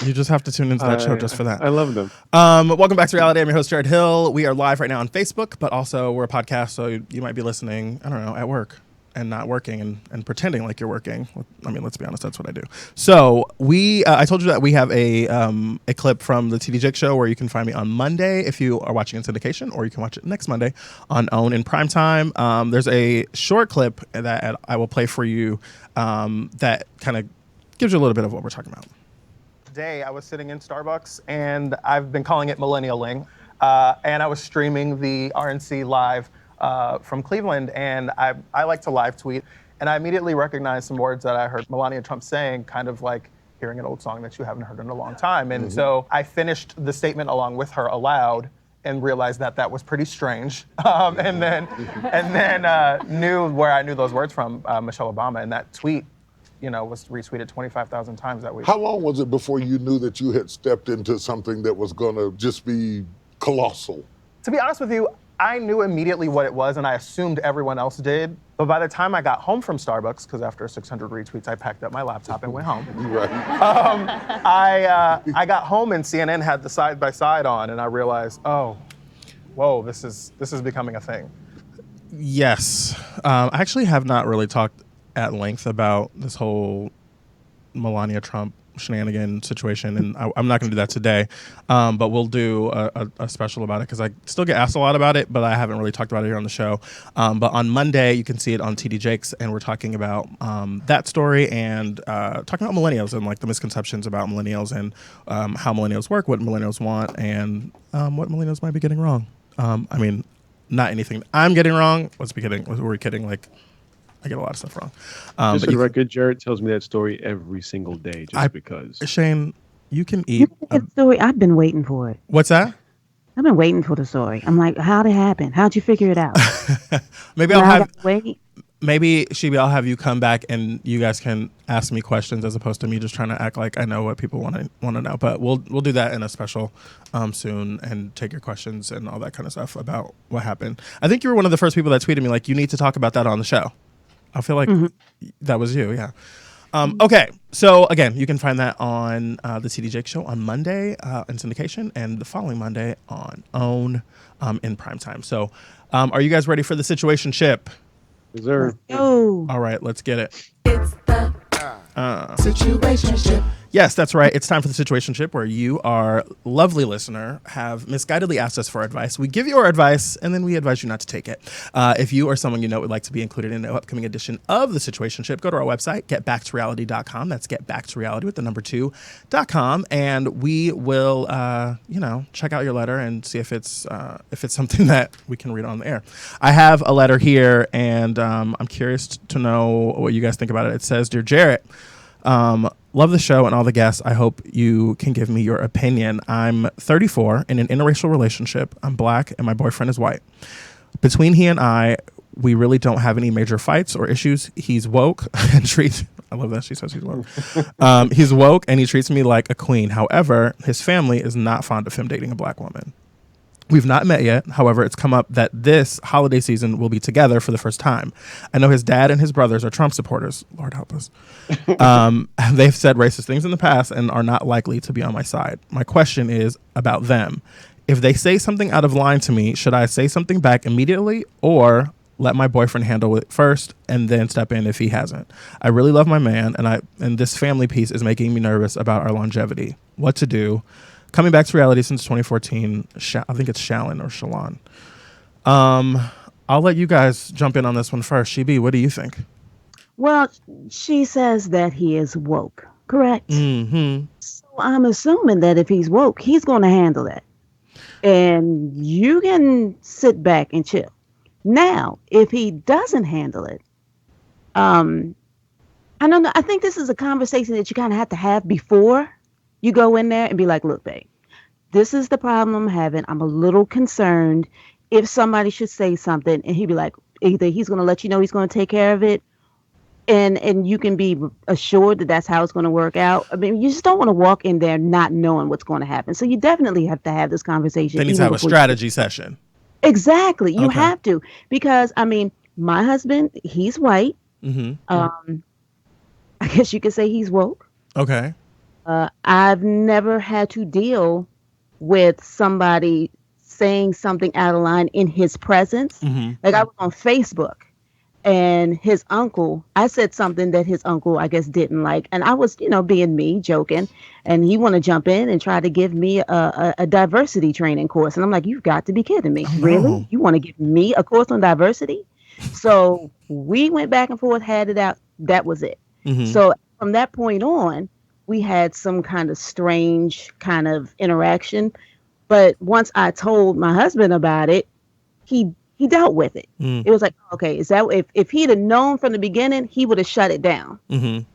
You just have to tune into that show just for that. I love them. Welcome back to Reality. I'm your host, Jarrett Hill. We are live right now on Facebook, but also we're a podcast, so you might be listening, I don't know, at work and not working and pretending like you're working. I mean, let's be honest, that's what I do. So I told you that we have a clip from the TD Jake show where you can find me on Monday if you are watching in syndication, or you can watch it next Monday on OWN in primetime. There's a short clip that I will play for you that kind of gives you a little bit of what we're talking about. Today I was sitting in Starbucks, and I've been calling it millennialing, and I was streaming the RNC live from Cleveland, and I like to live tweet, and I immediately recognized some words that I heard Melania Trump saying, kind of like hearing an old song that you haven't heard in a long time. And so I finished the statement along with her aloud and realized that was pretty strange, and then knew where I knew those words from, Michelle Obama, and that tweet was retweeted 25,000 times that week. How long was it before you knew that you had stepped into something that was going to just be colossal? To be honest with you, I knew immediately what it was, and I assumed everyone else did. But by the time I got home from Starbucks, because after 600 retweets, I packed up my laptop and went home. Right. I got home and CNN had the side-by-side on, and I realized, oh, whoa, this is becoming a thing. Yes. I actually have not really talked at length about this whole Melania Trump shenanigan situation, and I'm not going to do that today, but we'll do a special about it because I still get asked a lot about it, but I haven't really talked about it here on the show. But on Monday, you can see it on TD Jakes, and we're talking about that story and talking about millennials and like the misconceptions about millennials and how millennials work, what millennials want, and what millennials might be getting wrong. I mean, not anything I'm getting wrong. Let's be kidding. We're kidding. Like, I get a lot of stuff wrong. Just for the record, Jarrett tells me that story every single day because. Shane, you can eat. That story, I've been waiting for it. What's that? I've been waiting for the story. I'm like, how'd it happen? How'd you figure it out? Maybe Shibi, I'll have you come back and you guys can ask me questions as opposed to me just trying to act like I know what people want to know. But we'll do that in a special soon and take your questions and all that kind of stuff about what happened. I think you were one of the first people that tweeted me like, you need to talk about that on the show. I feel like that was you, yeah. Okay, so again, you can find that on the TD Jake show on Monday in syndication, and the following Monday on OWN in primetime. So are you guys ready for the situationship? Yes, sir. Oh. All right, let's get it. It's the situationship. Yes, that's right. It's time for the situationship where you, our lovely listener, have misguidedly asked us for advice. We give you our advice, and then we advise you not to take it. If you or someone you know would like to be included in an upcoming edition of the situationship, go to our website, getbacktoreality.com. That's getbacktoreality with the number 2.com, and we will, check out your letter and see if it's something that we can read on the air. I have a letter here, and I'm curious to know what you guys think about it. It says, "Dear Jarrett, love the show and all the guests. I hope you can give me your opinion. I'm 34 in an interracial relationship. I'm black and my boyfriend is white. Between he and I, we really don't have any major fights or issues. He's woke and treats... I love that she says he's woke. He's woke and he treats me like a queen. However, his family is not fond of him dating a black woman. We've not met yet. However, it's come up that this holiday season will be together for the first time. I know his dad and his brothers are Trump supporters. Lord help us. They've said racist things in the past and are not likely to be on my side. My question is about them. If they say something out of line to me, should I say something back immediately or let my boyfriend handle it first and then step in if he hasn't? I really love my man, and this family piece is making me nervous about our longevity. What to do? Coming back to reality since 2014. I think it's Shalon or Shalon. I'll let you guys jump in on this one first. Shibi, what do you think? Well, she says that he is woke, correct? Mm-hmm. So I'm assuming that if he's woke, he's going to handle that. And you can sit back and chill. Now, if he doesn't handle it, I don't know. I think this is a conversation that you kind of have to have before you go in there and be like, look, babe, this is the problem I'm having. I'm a little concerned if somebody should say something and he'd be like, either he's going to let you know he's going to take care of it, and you can be assured that that's how it's going to work out. I mean, you just don't want to walk in there not knowing what's going to happen. So you definitely have to have this conversation. They need to have a strategy session. Exactly. You Okay. have to, because I mean, my husband, he's white. Mm-hmm. I guess you could say he's woke. Okay. I've never had to deal with somebody saying something out of line in his presence. Mm-hmm. Like I was on Facebook and his uncle, I said something that his uncle, I guess, didn't like. And I was, being me, joking. And he want to jump in and try to give me a diversity training course. And I'm like, you've got to be kidding me. Oh, no. Really? You want to give me a course on diversity? So we went back and forth, had it out. That was it. Mm-hmm. So from that point on, we had some kind of strange kind of interaction. But once I told my husband about it, he dealt with it. Mm. It was like, okay, is that if he'd have known from the beginning, he would have shut it down. Mm-hmm.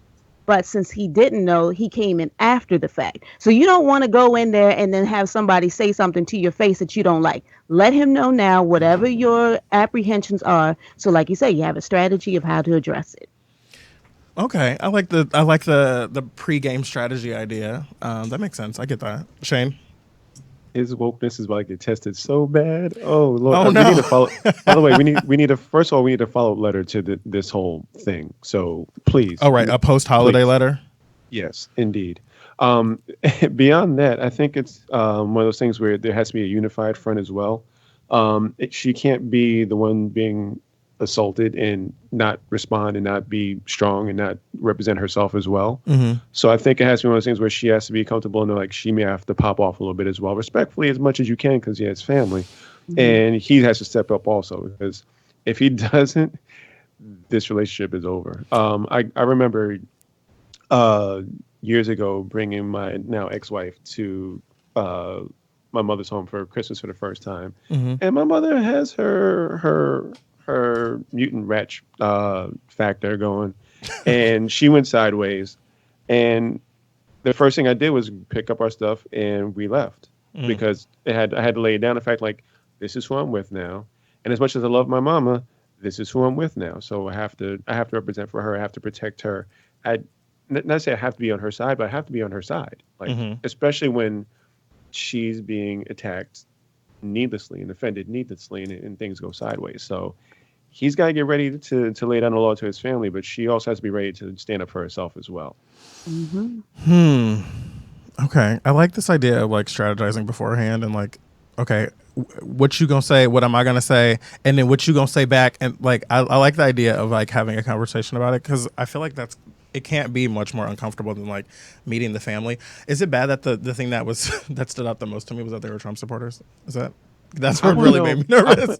But since he didn't know, he came in after the fact. So you don't want to go in there and then have somebody say something to your face that you don't like. Let him know now, whatever your apprehensions are. So like you say, you have a strategy of how to address it. Okay, I like the pre-game strategy idea. That makes sense. I get that. Shane? His wokeness is about to get tested so bad. Oh Lord! Oh, no. We need to follow. By the way, we need to first of all we need to follow letter to this whole thing. So please. Oh right, a post-holiday please. letter. Yes, indeed. Beyond that, I think it's one of those things where there has to be a unified front as well. She can't be the one being assaulted and not respond and not be strong and not represent herself as well. Mm-hmm. So I think it has to be one of those things where she has to be comfortable and know like she may have to pop off a little bit as well, respectfully as much as you can because he has family. Mm-hmm. And he has to step up also because if he doesn't, this relationship is over. I remember years ago bringing my now ex-wife to my mother's home for Christmas for the first time. Mm-hmm. And my mother has her mutant wretch factor going, and she went sideways. And the first thing I did was pick up our stuff and we left because I had to lay it down. The fact like this is who I'm with now, and as much as I love my mama, this is who I'm with now. So I have to represent for her. I have to protect her. Not say I have to be on her side, but I have to be on her side. Like especially when she's being attacked needlessly and offended needlessly, and things go sideways. So he's got to get ready to lay down the law to his family, but she also has to be ready to stand up for herself as well. Mm-hmm. Okay. I like this idea of like strategizing beforehand and like, okay, what you gonna say? What am I gonna say? And then what you gonna say back? And like, I like the idea of like having a conversation about it because I feel like it can't be much more uncomfortable than like meeting the family. Is it bad that the thing that stood out the most to me was that they were Trump supporters? That's what really made me nervous?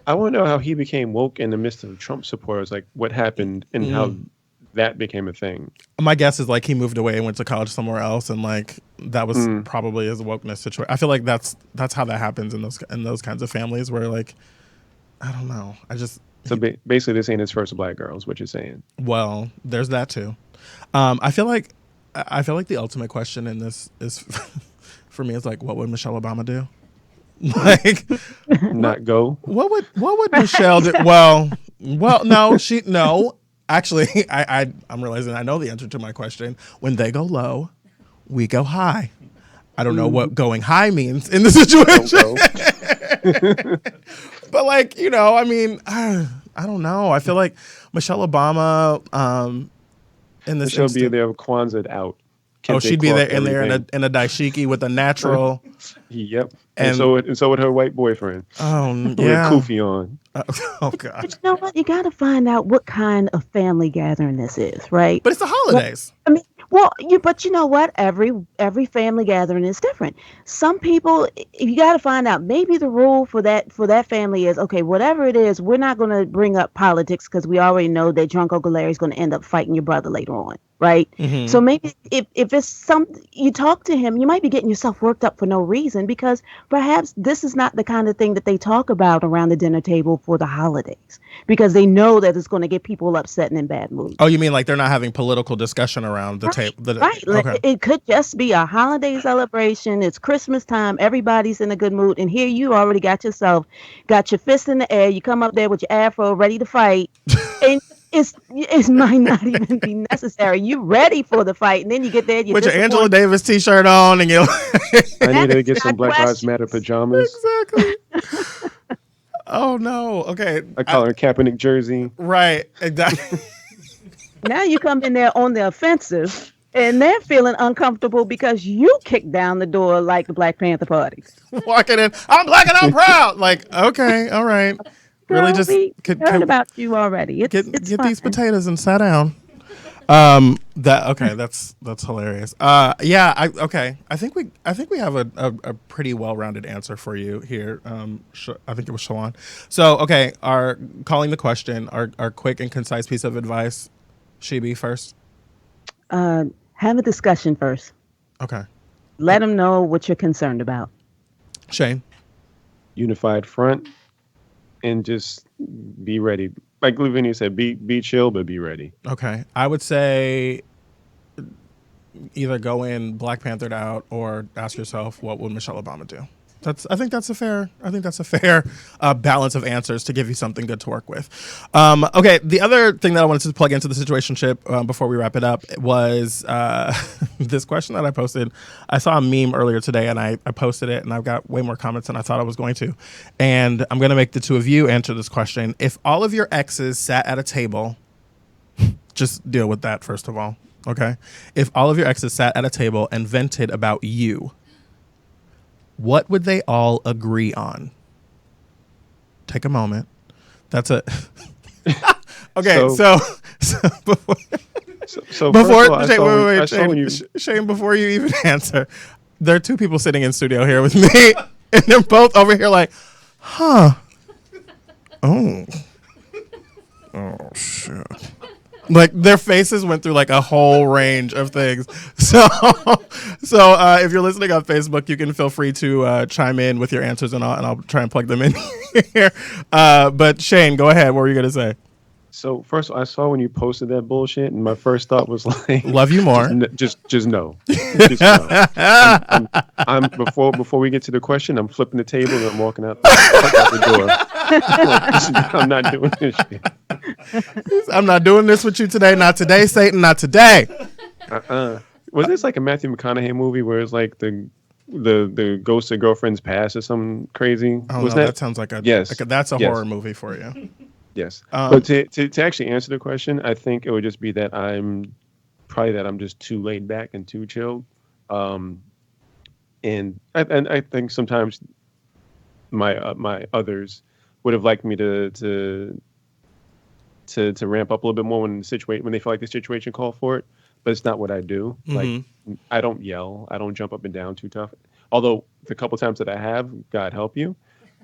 I want to know how he became woke in the midst of Trump supporters, like what happened and how that became a thing. My guess is like he moved away and went to college somewhere else, and like that was probably his wokeness situation. I feel like that's how that happens in those kinds of families where like I don't know. So basically, this ain't his first black girl, is what you're saying. Well, there's that too. I feel like the ultimate question in this is for me is like, what would Michelle Obama do? Like, not go. What would Michelle do? Well, no. Actually, I'm realizing I know the answer to my question. When they go low, we go high. I don't know what going high means in the situation. But like, I mean, I don't know. I feel like Michelle Obama in this She'll be there Kwanzaa out. Oh, kente she'd be cloth, there in everything. a daishiki with a natural. Yep. And- And so would her white boyfriend. Oh With a yeah. kufi on. Oh god. But you know what? You got to find out what kind of family gathering this is, right? But it's the holidays. I mean, well, but you know what? Every family gathering is different. Some people, you got to find out. Maybe the rule for that family is okay. Whatever it is, we're not going to bring up politics because we already know that drunk Uncle Larry's going to end up fighting your brother later on, right? Mhm. So maybe if it's some, you talk to him, you might be getting yourself worked up for no reason because perhaps this is not the kind of thing that they talk about around the dinner table for the holidays because they know that it's going to get people upset and in bad moods. Oh, you mean like they're not having political discussion around the table? Right. Okay. It could just be a holiday celebration. It's Christmas time. Everybody's in a good mood. And here you already got your fist in the air. You come up there with your afro ready to fight. And it might not even be necessary. You ready for the fight. And then you get there. With your Angela Davis t-shirt on and you're I need to get some That's Black Lives Matter pajamas. exactly. Oh no. Okay. A Colin Kaepernick jersey. Right. Exactly. Now you come in there on the offensive. And they're feeling uncomfortable because you kicked down the door like the Black Panther Party. Walking in, I'm black and I'm proud. Like, okay, all right. Really, Girl, just we heard about you already. It's get fine. these potatoes and sit down. That's hilarious. Yeah, I think we have a pretty well-rounded answer for you here. I think it was Shalon. So, okay, calling the question, our quick and concise piece of advice. Shibi first. Have a discussion first. Okay. Let them know what you're concerned about. Shane. Unified front, and just be ready. Like Lavinia said, be chill, but be ready. Okay. I would say either go in Black Panthered out or ask yourself, what would Michelle Obama do? I think that's a fair balance of answers to give you something good to work with. Okay, the other thing that I wanted to plug into the situationship before we wrap it up was this question that I posted. I saw a meme earlier today, and I posted it, and I've got way more comments than I thought I was going to. And I'm going to make the two of you answer this question. If all of your exes sat at a table, just deal with that first of all, okay? If all of your exes sat at a table and vented about you, what would they all agree on? Take a moment. That's a okay. So before first of all, Shane, before you even answer, there are two people sitting in studio here with me, and they're both over here like, huh? Oh shit. Like their faces went through like a whole range of things. So if you're listening on Facebook, you can feel free to chime in with your answers and I'll try and plug them in here. But Shane, go ahead. What were you gonna say? So first, I saw when you posted that bullshit, and my first thought was like, "Love you more." Just no. Just no. I'm before we get to the question, I'm flipping the table and I'm walking out the door. I'm not doing this shit. I'm not doing this with you today. Not today, Satan. Not today. Was this like a Matthew McConaughey movie where it's like the ghost of girlfriend's past or something crazy? Oh, was no, that sounds like that's a horror movie for you. Yes. But to actually answer the question, I think it would just be that I'm just too laid back and too chilled. And I think sometimes my others would have liked me to ramp up a little bit more when they feel like the situation called for it. But it's not what I do. Like I don't yell. I don't jump up and down too tough. Although the couple times that I have, God help you.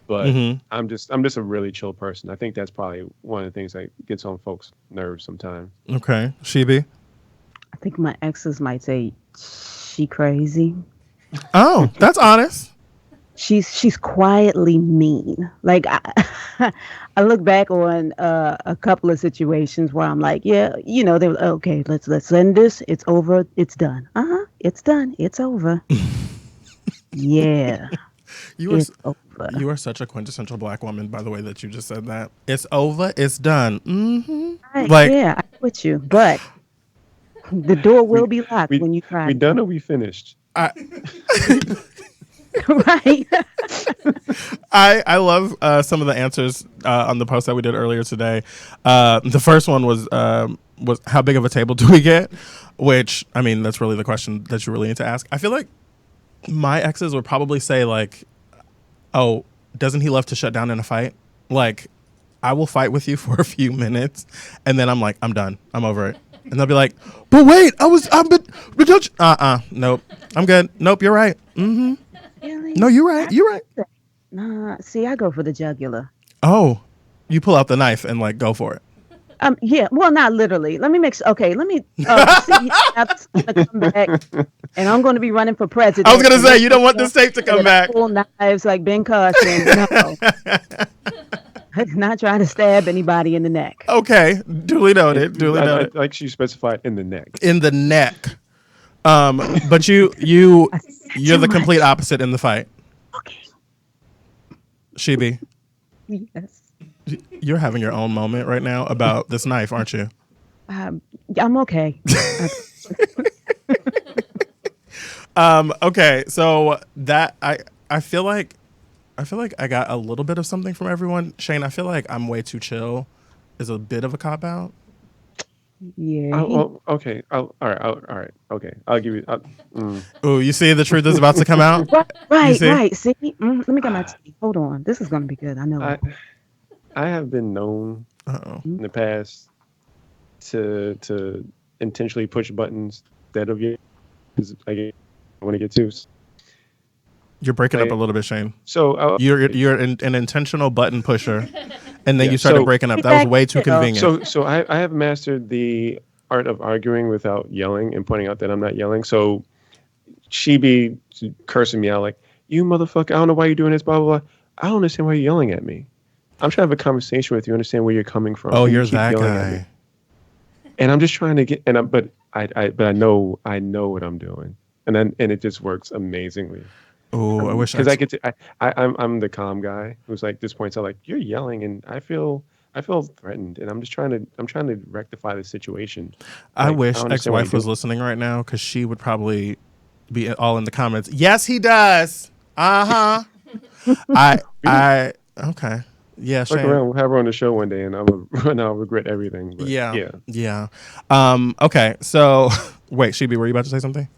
But I'm just a really chill person. I think that's probably one of the things that gets on folks' nerves sometimes. Okay, Shibi. I think my exes might say she crazy. Oh, that's honest. She's quietly mean. Like I look back on a couple of situations where I'm like, yeah, they were okay. Let's end this. It's over. It's done. It's done. It's over. Yeah. You are such a quintessential Black woman, by the way that you just said that. It's over. It's done. Mm-hmm. Yeah, I'm with you, but the door will be locked when you try. We done or we finished? Right. I love some of the answers on the post that we did earlier today. The first one was how big of a table do we get? Which, I mean, that's really the question that you really need to ask. I feel like my exes would probably say like, oh, doesn't he love to shut down in a fight? Like, I will fight with you for a few minutes, and then I'm like, I'm done. I'm over it. And they'll be like, but wait, nope, I'm good. Nope, you're right. Mm-hmm. Really? No, you're right. You're right. Nah, see, I go for the jugular. Oh, you pull out the knife and like go for it. Yeah, well, not literally. Let me make sure. Okay, let me see. I'm gonna come back, and I'm going to be running for president. I was gonna say you don't want this tape to come back. Full knives like Ben Carson. No, I'm not trying to stab anybody in the neck. Okay, duly noted. Duly noted. Like she specified in the neck. In the neck. But you're the complete opposite in the fight. Okay. Shibi. Yes. You're having your own moment right now about this knife, aren't you? I'm okay. Okay, so that I feel like I got a little bit of something from everyone. Shane, I feel like I'm way too chill is a bit of a cop out. Yeah. Okay. All right. Okay. I'll give you. Oh, you see the truth is about to come out? Right. See? Let me get my tea. Hold on. This is going to be good. I know. I have been known in the past to intentionally push buttons that of you. Because I want to get to. You're breaking up a little bit, Shane. So you're an intentional button pusher, and then you started breaking up. That was way too convenient. So I have mastered the art of arguing without yelling and pointing out that I'm not yelling. So she be cursing me out like, you motherfucker, I don't know why you're doing this, blah, blah, blah. I don't understand why you're yelling at me. I'm trying to have a conversation with you, understand where you're coming from. Oh, you're that guy. And I'm just trying to get, but I know what I'm doing, and it just works amazingly. Oh, I wish because I get to. I'm the calm guy who's like, this points out like, you're yelling, and I feel threatened, and I'm trying to rectify the situation. I wish ex-wife was listening right now, because she would probably be all in the comments. Yes, he does. Okay. Yeah, Shane. We'll have her on the show one day, and I'll regret everything. But yeah. Okay, so wait, Shibi, were you about to say something?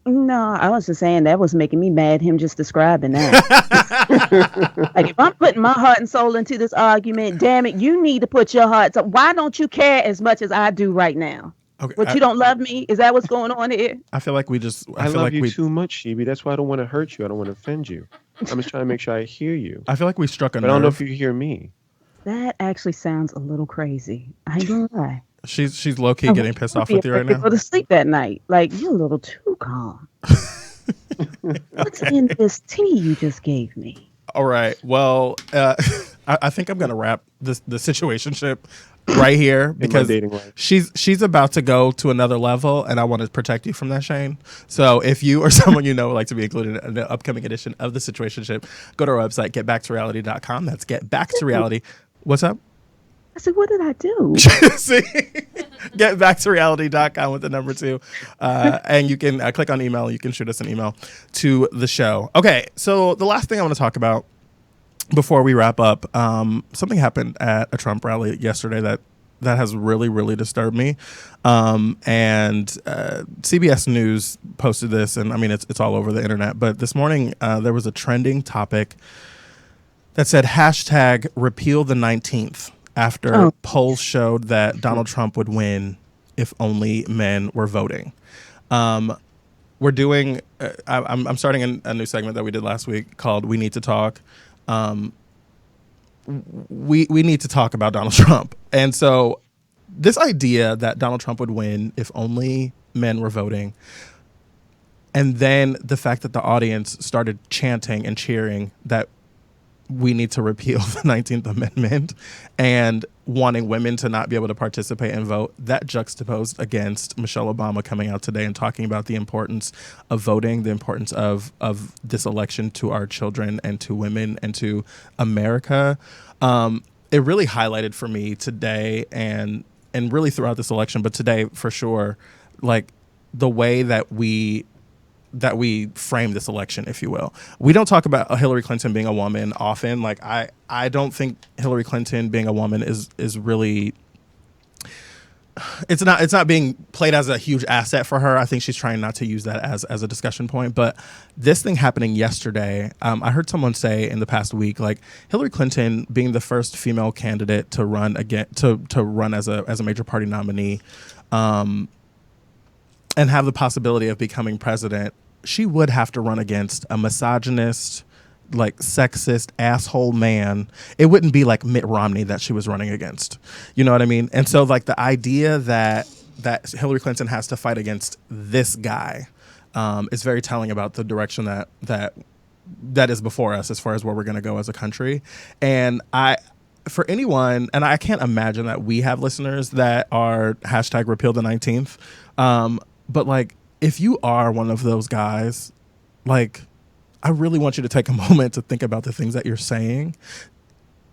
No, I was just saying that was making me mad. Him just describing that. Like, if I'm putting my heart and soul into this argument, damn it, you need to put your heart. So why don't you care as much as I do right now? Okay, you don't love me? Is that what's going on here? I feel like I love you too much, Shibi. That's why I don't want to hurt you. I don't want to offend you. I'm just trying to make sure I hear you. I feel like we struck a nerve. But I don't know if you hear me. That actually sounds a little crazy. I ain't gonna lie. She's low key getting pissed off with you right now. Go to sleep that night. Like, you're a little too calm. What's in this tea you just gave me? All right. Well, I think I'm gonna wrap the situationship right here because she's about to go to another level, and I want to protect you from that, Shane. So if you or someone you know would like to be included in the upcoming edition of the situationship, go to our website, getbacktoreality.com. That's getbacktoreality. What's up? I said, what did I do? See? Getbacktoreality.com with the number 2. And you can click on email. You can shoot us an email to the show. Okay, so the last thing I want to talk about before we wrap up, something happened at a Trump rally yesterday that has really, really disturbed me. And CBS News posted this, and I mean, it's all over the internet. But this morning, there was a trending topic that said hashtag repeal the 19th. After polls showed that Donald Trump would win if only men were voting. We're doing, I'm starting a new segment that we did last week called We Need to Talk. We need to talk about Donald Trump. And so this idea that Donald Trump would win if only men were voting, and then the fact that the audience started chanting and cheering that we need to repeal the 19th Amendment and wanting women to not be able to participate and vote, that juxtaposed against Michelle Obama coming out today and talking about the importance of voting, the importance of this election to our children and to women and to America. It really highlighted for me today and really throughout this election, but today for sure, like the way that we frame this election, if you will. We don't talk about Hillary Clinton being a woman often. Like I don't think Hillary Clinton being a woman is really it's not being played as a huge asset for her. I think she's trying not to use that as a discussion point. But this thing happening yesterday, I heard someone say in the past week, like Hillary Clinton being the first female candidate to run again to run as a major party nominee, and have the possibility of becoming president, she would have to run against a misogynist, like sexist asshole man. It wouldn't be like Mitt Romney that she was running against. You know what I mean? And so like the idea that Hillary Clinton has to fight against this guy is very telling about the direction that is before us as far as where we're going to go as a country. And for anyone, and I can't imagine that we have listeners that are hashtag repeal the 19th. But like, if you are one of those guys, like, I really want you to take a moment to think about the things that you're saying.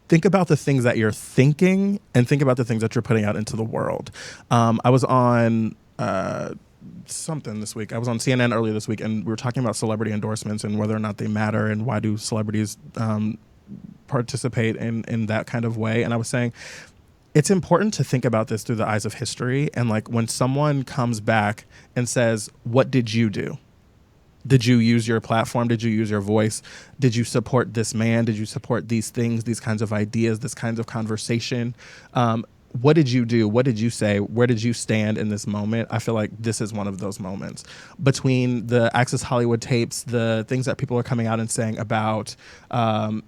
Think about the things that you're thinking, and think about the things that you're putting out into the world. I was on something this week. I was on CNN earlier this week, and we were talking about celebrity endorsements and whether or not they matter, and why do celebrities participate in that kind of way. And I was saying, it's important to think about this through the eyes of history. And like, when someone comes back and says, what did you do? Did you use your platform? Did you use your voice? Did you support this man? Did you support these things, these kinds of ideas, this kinds of conversation? What did you do? What did you say? Where did you stand in this moment? I feel like this is one of those moments. Between the Access Hollywood tapes, the things that people are coming out and saying about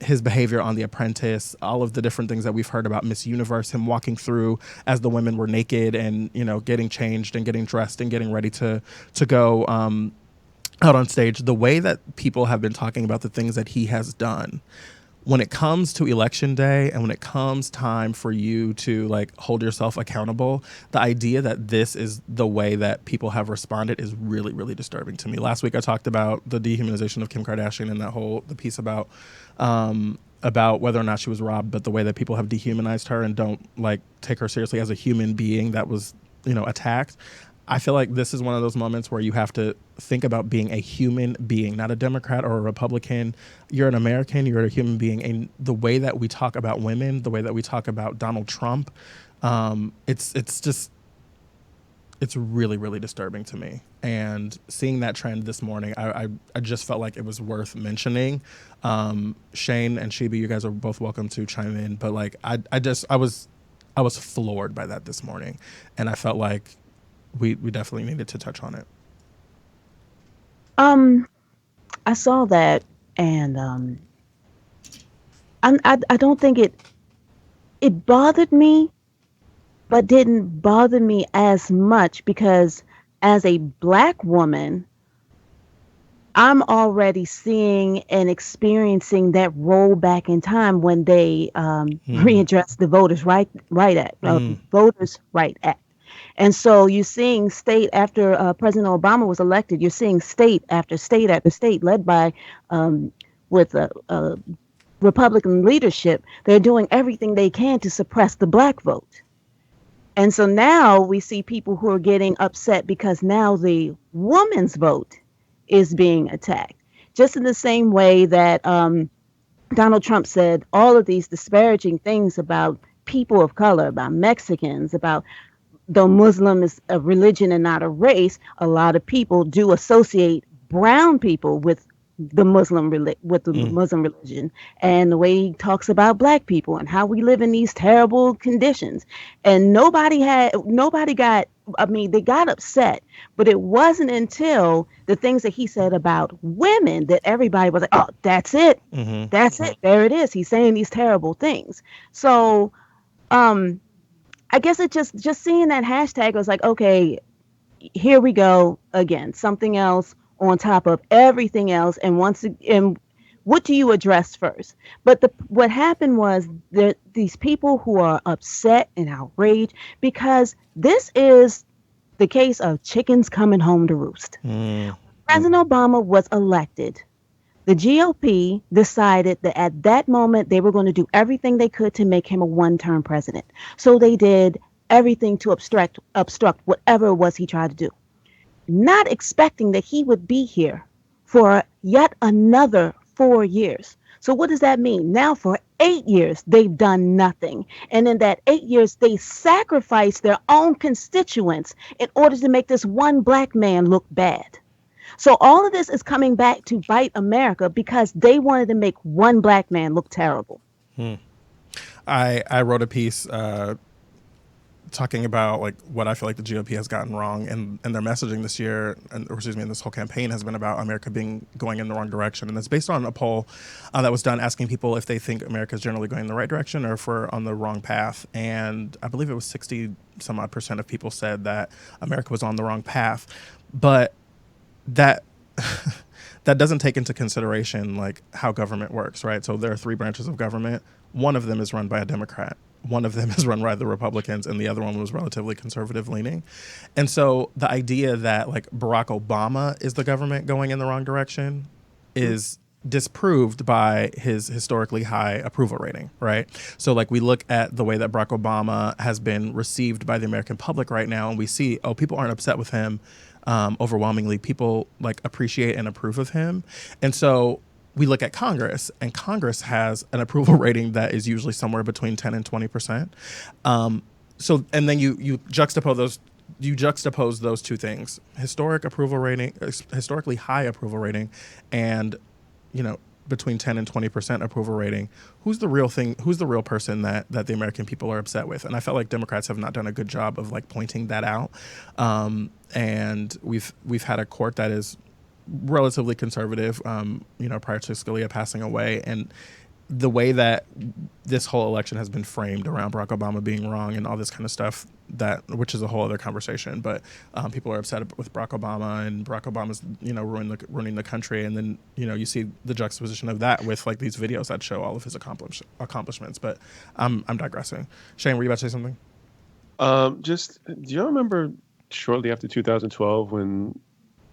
his behavior on The Apprentice, all of the different things that we've heard about Miss Universe, him walking through as the women were naked and, you know, getting changed and getting dressed and getting ready to go out on stage, the way that people have been talking about the things that he has done. When it comes to election day and when it comes time for you to like hold yourself accountable, the idea that this is the way that people have responded is really, really disturbing to me. Last week I talked about the dehumanization of Kim Kardashian and the piece about whether or not she was robbed, but the way that people have dehumanized her and don't like take her seriously as a human being that was, you know, attacked. I feel like this is one of those moments where you have to think about being a human being, not a Democrat or a Republican. You're an American, you're a human being. And the way that we talk about women, the way that we talk about Donald Trump, it's really, really disturbing to me. And seeing that trend this morning, I just felt like it was worth mentioning. Shane and Shibi, you guys are both welcome to chime in. But like, I was floored by that this morning. And I felt like we definitely needed to touch on it. I saw that, and I don't think it bothered me, but didn't bother me as much, because as a Black woman, I'm already seeing and experiencing that roll back in time when they readdressed the Voters' Right Act. And so you're seeing state after President Obama was elected, you're seeing state after state after state led by with Republican leadership. They're doing everything they can to suppress the Black vote. And so now we see people who are getting upset because now the woman's vote is being attacked. Just in the same way that Donald Trump said all of these disparaging things about people of color, about Mexicans, about though Muslim is a religion and not a race, a lot of people do associate brown people with the Muslim Muslim religion, and the way he talks about Black people and how we live in these terrible conditions. And they got upset, but it wasn't until the things that he said about women that everybody was like, oh, that's it. Mm-hmm. That's it. There it is. He's saying these terrible things. So, I guess it just seeing that hashtag was like, okay, here we go again, something else on top of everything else. And what do you address first? But what happened was that these people who are upset and outraged, because this is the case of chickens coming home to roost. President Obama was elected. The GOP decided that at that moment they were going to do everything they could to make him a one-term president. So they did everything to obstruct whatever it was he tried to do, not expecting that he would be here for yet another 4 years. So what does that mean? Now for 8 years, they've done nothing. And in that 8 years, they sacrificed their own constituents in order to make this one black man look bad. So all of this is coming back to bite America because they wanted to make one black man look terrible. I wrote a piece talking about like what I feel like the GOP has gotten wrong, and their messaging this year, or excuse me, in this whole campaign has been about America going in the wrong direction, and it's based on a poll that was done asking people if they think America is generally going in the right direction or if we're on the wrong path, and I believe it was 60 some odd % of people said that America was on the wrong path, but that that doesn't take into consideration like how government works, right? So there are 3 branches of government. One of them is run by a Democrat. One of them is run by the Republicans, and the other one was relatively conservative leaning. And so the idea that like Barack Obama is the government going in the wrong direction is disproved by his historically high approval rating, right? So like we look at the way that Barack Obama has been received by the American public right now, and we see, oh, people aren't upset with him. Overwhelmingly, people like appreciate and approve of him. And so we look at Congress, and Congress has an approval rating that is usually somewhere between 10 and 20%. So, and then you juxtapose those two things: historically high approval rating, and between 10 and 20% approval rating. Who's the real person that the American people are upset with? And I felt like Democrats have not done a good job of like pointing that out. And we've had a court that is relatively conservative, prior to Scalia passing away. And the way that this whole election has been framed around Barack Obama being wrong and all this kind of stuff, which is a whole other conversation, but people are upset with Barack Obama, and Barack Obama's ruining the country, and then you see the juxtaposition of that with like these videos that show all of his accomplishments. But I'm digressing. Shane, were you about to say something? Do you remember shortly after 2012 when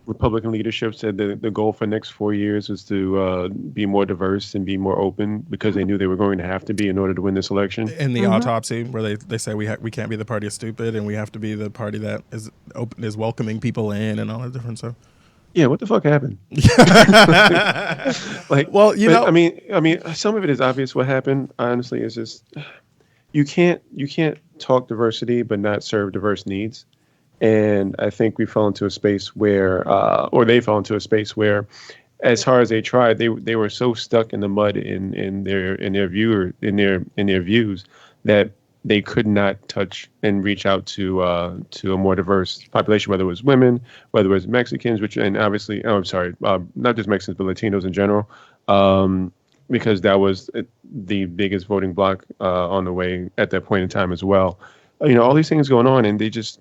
Republican leadership said that the goal for the next 4 years was to be more diverse and be more open because they knew they were going to have to be in order to win this election? In the autopsy, where they say we can't be the party of stupid, and we have to be the party that is open, is welcoming people in, and all that different stuff. Yeah, what the fuck happened? I mean, some of it is obvious what happened. Honestly, it's just you can't talk diversity but not serve diverse needs. And I think we fell into a space where, or they fell into a space where, as hard as they tried, they were so stuck in the mud in their views that they could not touch and reach out to a more diverse population, whether it was women, whether it was Mexicans, and obviously, not just Mexicans but Latinos in general, because that was the biggest voting bloc on the way at that point in time as well. All these things going on, and they just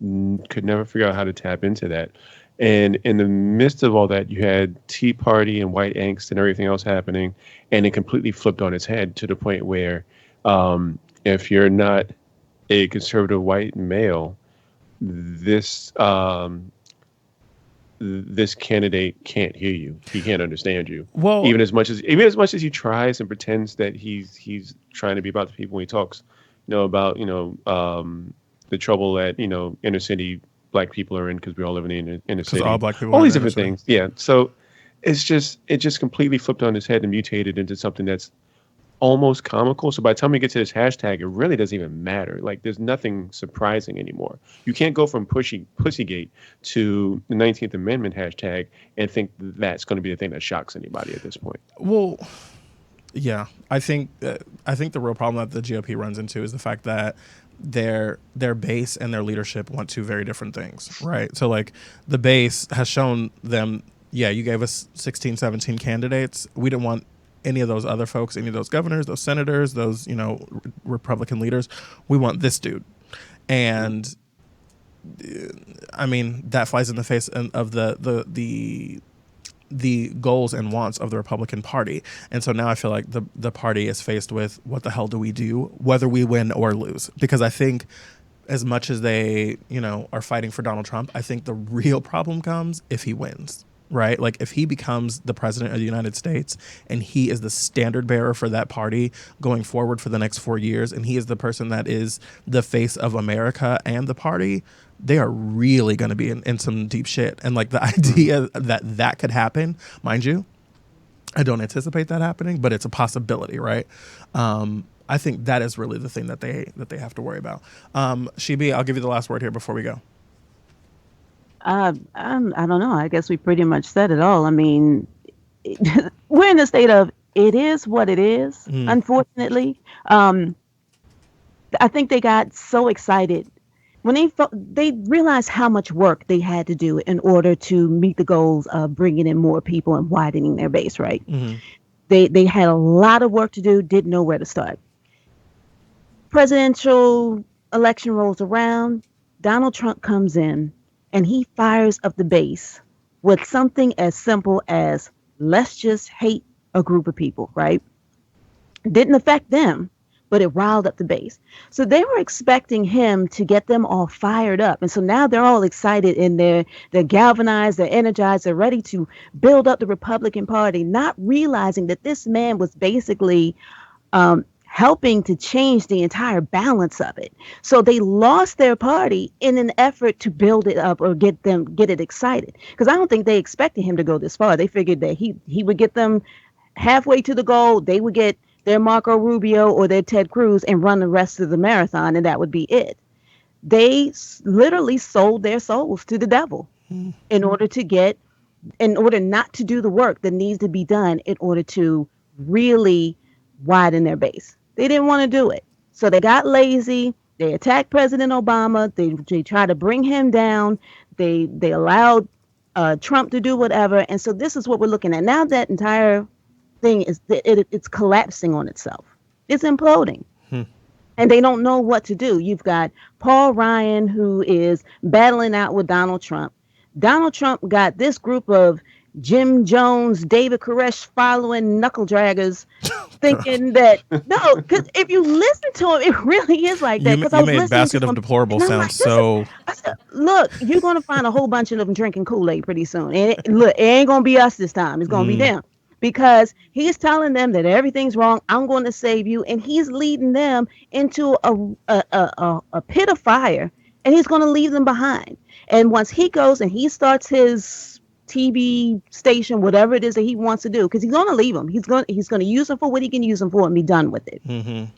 could never figure out how to tap into that. And in the midst of all that, you had Tea Party and white angst and everything else happening, and it completely flipped on its head to the point where if you're not a conservative white male, this candidate can't hear you. He can't understand you. Well, even as much as he tries and pretends that he's trying to be about the people when he talks. About the trouble that inner city black people are in because we all live in the inner city. All black people. All these different things. Yeah. So it just completely flipped on its head and mutated into something that's almost comical. So by the time we get to this hashtag, it really doesn't even matter. Like there's nothing surprising anymore. You can't go from Pussygate to the 19th Amendment hashtag and think that's going to be the thing that shocks anybody at this point. Well. Yeah, I think the real problem that the GOP runs into is the fact that their base and their leadership want two very different things, right? So like the base has shown them, yeah, you gave us 16, 17 candidates. We didn't want any of those other folks, any of those governors, those senators, those, Republican leaders. We want this dude. And I mean, that flies in the face of the goals and wants of the Republican Party. And so now I feel like the party is faced with what the hell do we do, whether we win or lose? Because I think as much as they, are fighting for Donald Trump, I think the real problem comes if he wins, right? Like if he becomes the president of the United States and he is the standard bearer for that party going forward for the next 4 years, and he is the person that is the face of America and the party, they are really going to be in some deep shit. And like the idea that could happen, mind you, I don't anticipate that happening, but it's a possibility, right? I think that is really the thing that they have to worry about. Shibi, I'll give you the last word here before we go. I don't know. I guess we pretty much said it all. I mean, we're in the state of it is what it is. Unfortunately, I think they got so excited when they realized how much work they had to do in order to meet the goals of bringing in more people and widening their base. Right? They had a lot of work to do. Didn't know where to start. Presidential election rolls around. Donald Trump comes in and he fires up the base with something as simple as let's just hate a group of people, right? Didn't affect them, but it riled up the base. So they were expecting him to get them all fired up. And so now they're all excited and they're galvanized, they're energized, they're ready to build up the Republican Party, not realizing that this man was basically helping to change the entire balance of it. So they lost their party in an effort to build it up or get it excited. Because I don't think they expected him to go this far. They figured that he would get them halfway to the goal. They would get their Marco Rubio or their Ted Cruz and run the rest of the marathon, and that would be it. They literally sold their souls to the devil in order not to do the work that needs to be done in order to really widen their base. They didn't want to do it. So they got lazy. They attacked President Obama. They tried to bring him down. They allowed Trump to do whatever. And so this is what we're looking at. Now that entire thing it's collapsing on itself. It's imploding. And they don't know what to do. You've got Paul Ryan, who is battling out with Donald Trump. Donald Trump got this group of Jim Jones, David Koresh following knuckle draggers thinking that, no, because if you listen to him, it really is like that. You made Basket of Deplorable sound so... I said, look, you're going to find a whole bunch of them drinking Kool-Aid pretty soon. And it ain't going to be us this time. It's going to be them. Because he's telling them that everything's wrong. I'm going to save you. And he's leading them into a pit of fire. And he's going to leave them behind. And once he goes and he starts his TV station, whatever it is that he wants to do, because he's going to leave them. He's going to use them for what he can use them for and be done with it.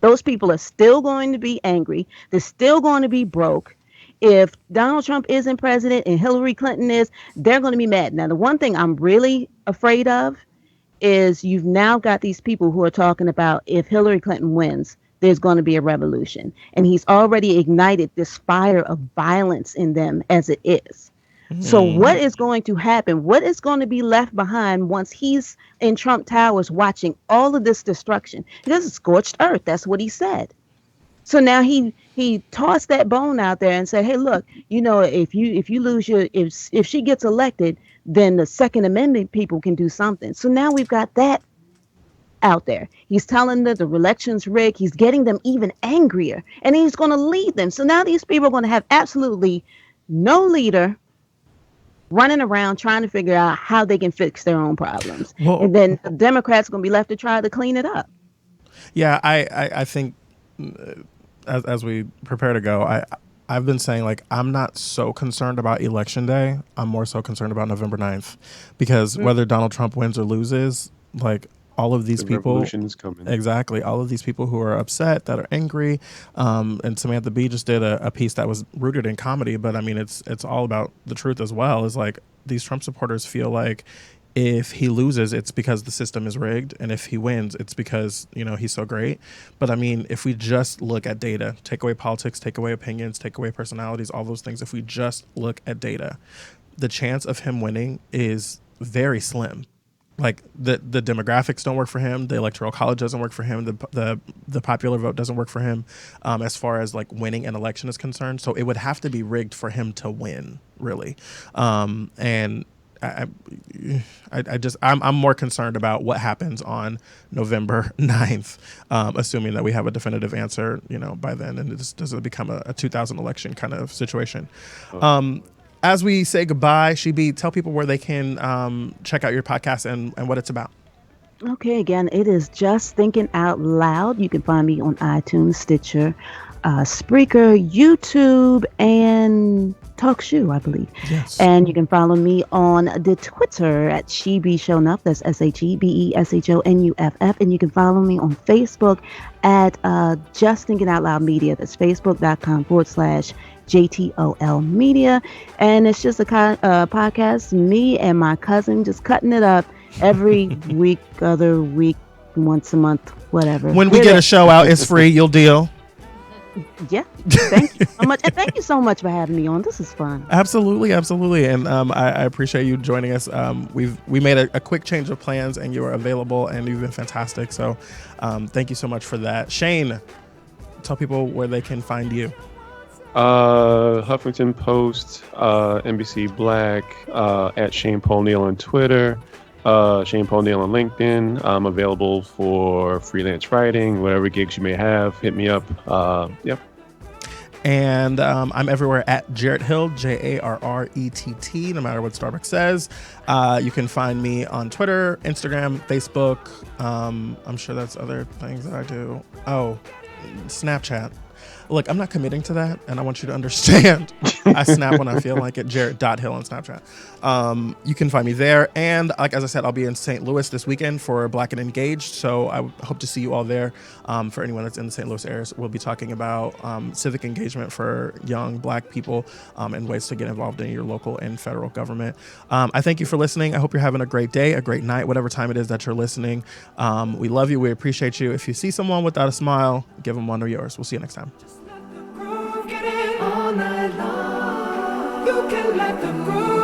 Those people are still going to be angry. They're still going to be broke. If Donald Trump isn't president and Hillary Clinton is, they're going to be mad. Now, the one thing I'm really afraid of is you've now got these people who are talking about if Hillary Clinton wins, there's going to be a revolution. And he's already ignited this fire of violence in them as it is. So what is going to happen? What is going to be left behind once he's in Trump Towers watching all of this destruction? This is scorched earth. That's what he said. So now he tossed that bone out there and said, hey, look, if you lose if she gets elected, then the Second Amendment people can do something. So now we've got that out there. He's telling them the election's rigged. He's getting them even angrier, and he's going to lead them. So now these people are going to have absolutely no leader running around trying to figure out how they can fix their own problems. Well, and then the Democrats are going to be left to try to clean it up. Yeah, I think as we prepare to go, I've been saying, like, I'm not so concerned about Election Day. I'm more so concerned about November 9th. Because whether Donald Trump wins or loses, like, all of these people, revolution is coming. Exactly. All of these people who are upset, that are angry. And Samantha Bee just did a piece that was rooted in comedy, but I mean, it's all about the truth as well. Is like these Trump supporters feel like if he loses, it's because the system is rigged. And if he wins, it's because, he's so great. But I mean, if we just look at data, take away politics, take away opinions, take away personalities, all those things, if we just look at data, the chance of him winning is very slim. Like the demographics don't work for him. The electoral college doesn't work for him. The popular vote doesn't work for him as far as like winning an election is concerned. So it would have to be rigged for him to win, really. And I'm more concerned about what happens on November 9th, assuming that we have a definitive answer, by then, and this doesn't become a 2000 election kind of situation. As we say goodbye, Shibi, tell people where they can check out your podcast and what it's about. Okay, again, it is Just Thinking Out Loud. You can find me on iTunes, Stitcher, Spreaker, YouTube, and TalkShoe, I believe. Yes. And you can follow me on the Twitter at SheBeShowNuff. That's SheBeShonUff. And you can follow me on Facebook at Just Thinking Out Loud Media. That's Facebook.com/JTOL Media. And it's just a podcast, me and my cousin just cutting it up every week, other week, once a month, whatever. When we get a show out, it's free. You'll deal. Yeah. Thank you so much. And thank you so much for having me on. This is fun. Absolutely. And I appreciate you joining us. We made a quick change of plans, and you were available, and you've been fantastic. So thank you so much for that. Shane, tell people where they can find you. Huffington Post, NBC Black, at Shane Paul Neal on Twitter. Shane Paul Neal on LinkedIn. I'm available for freelance writing, whatever gigs you may have. Hit me up. Yep. And I'm everywhere at Jarrett Hill, JARRETT, no matter what Starbucks says. You can find me on Twitter, Instagram, Facebook. I'm sure that's other things that I do. Oh, Snapchat. Look, I'm not committing to that, and I want you to understand. I snap when I feel like it. Jarrett.Hill on Snapchat. You can find me there. And as I said, I'll be in St. Louis this weekend for Black and Engaged. So I hope to see you all there. For anyone that's in the St. Louis area, we'll be talking about civic engagement for young Black people and ways to get involved in your local and federal government. I thank you for listening. I hope you're having a great day, a great night, whatever time it is that you're listening. We love you. We appreciate you. If you see someone without a smile, give them one of yours. We'll see you next time. All night long. You can let the groove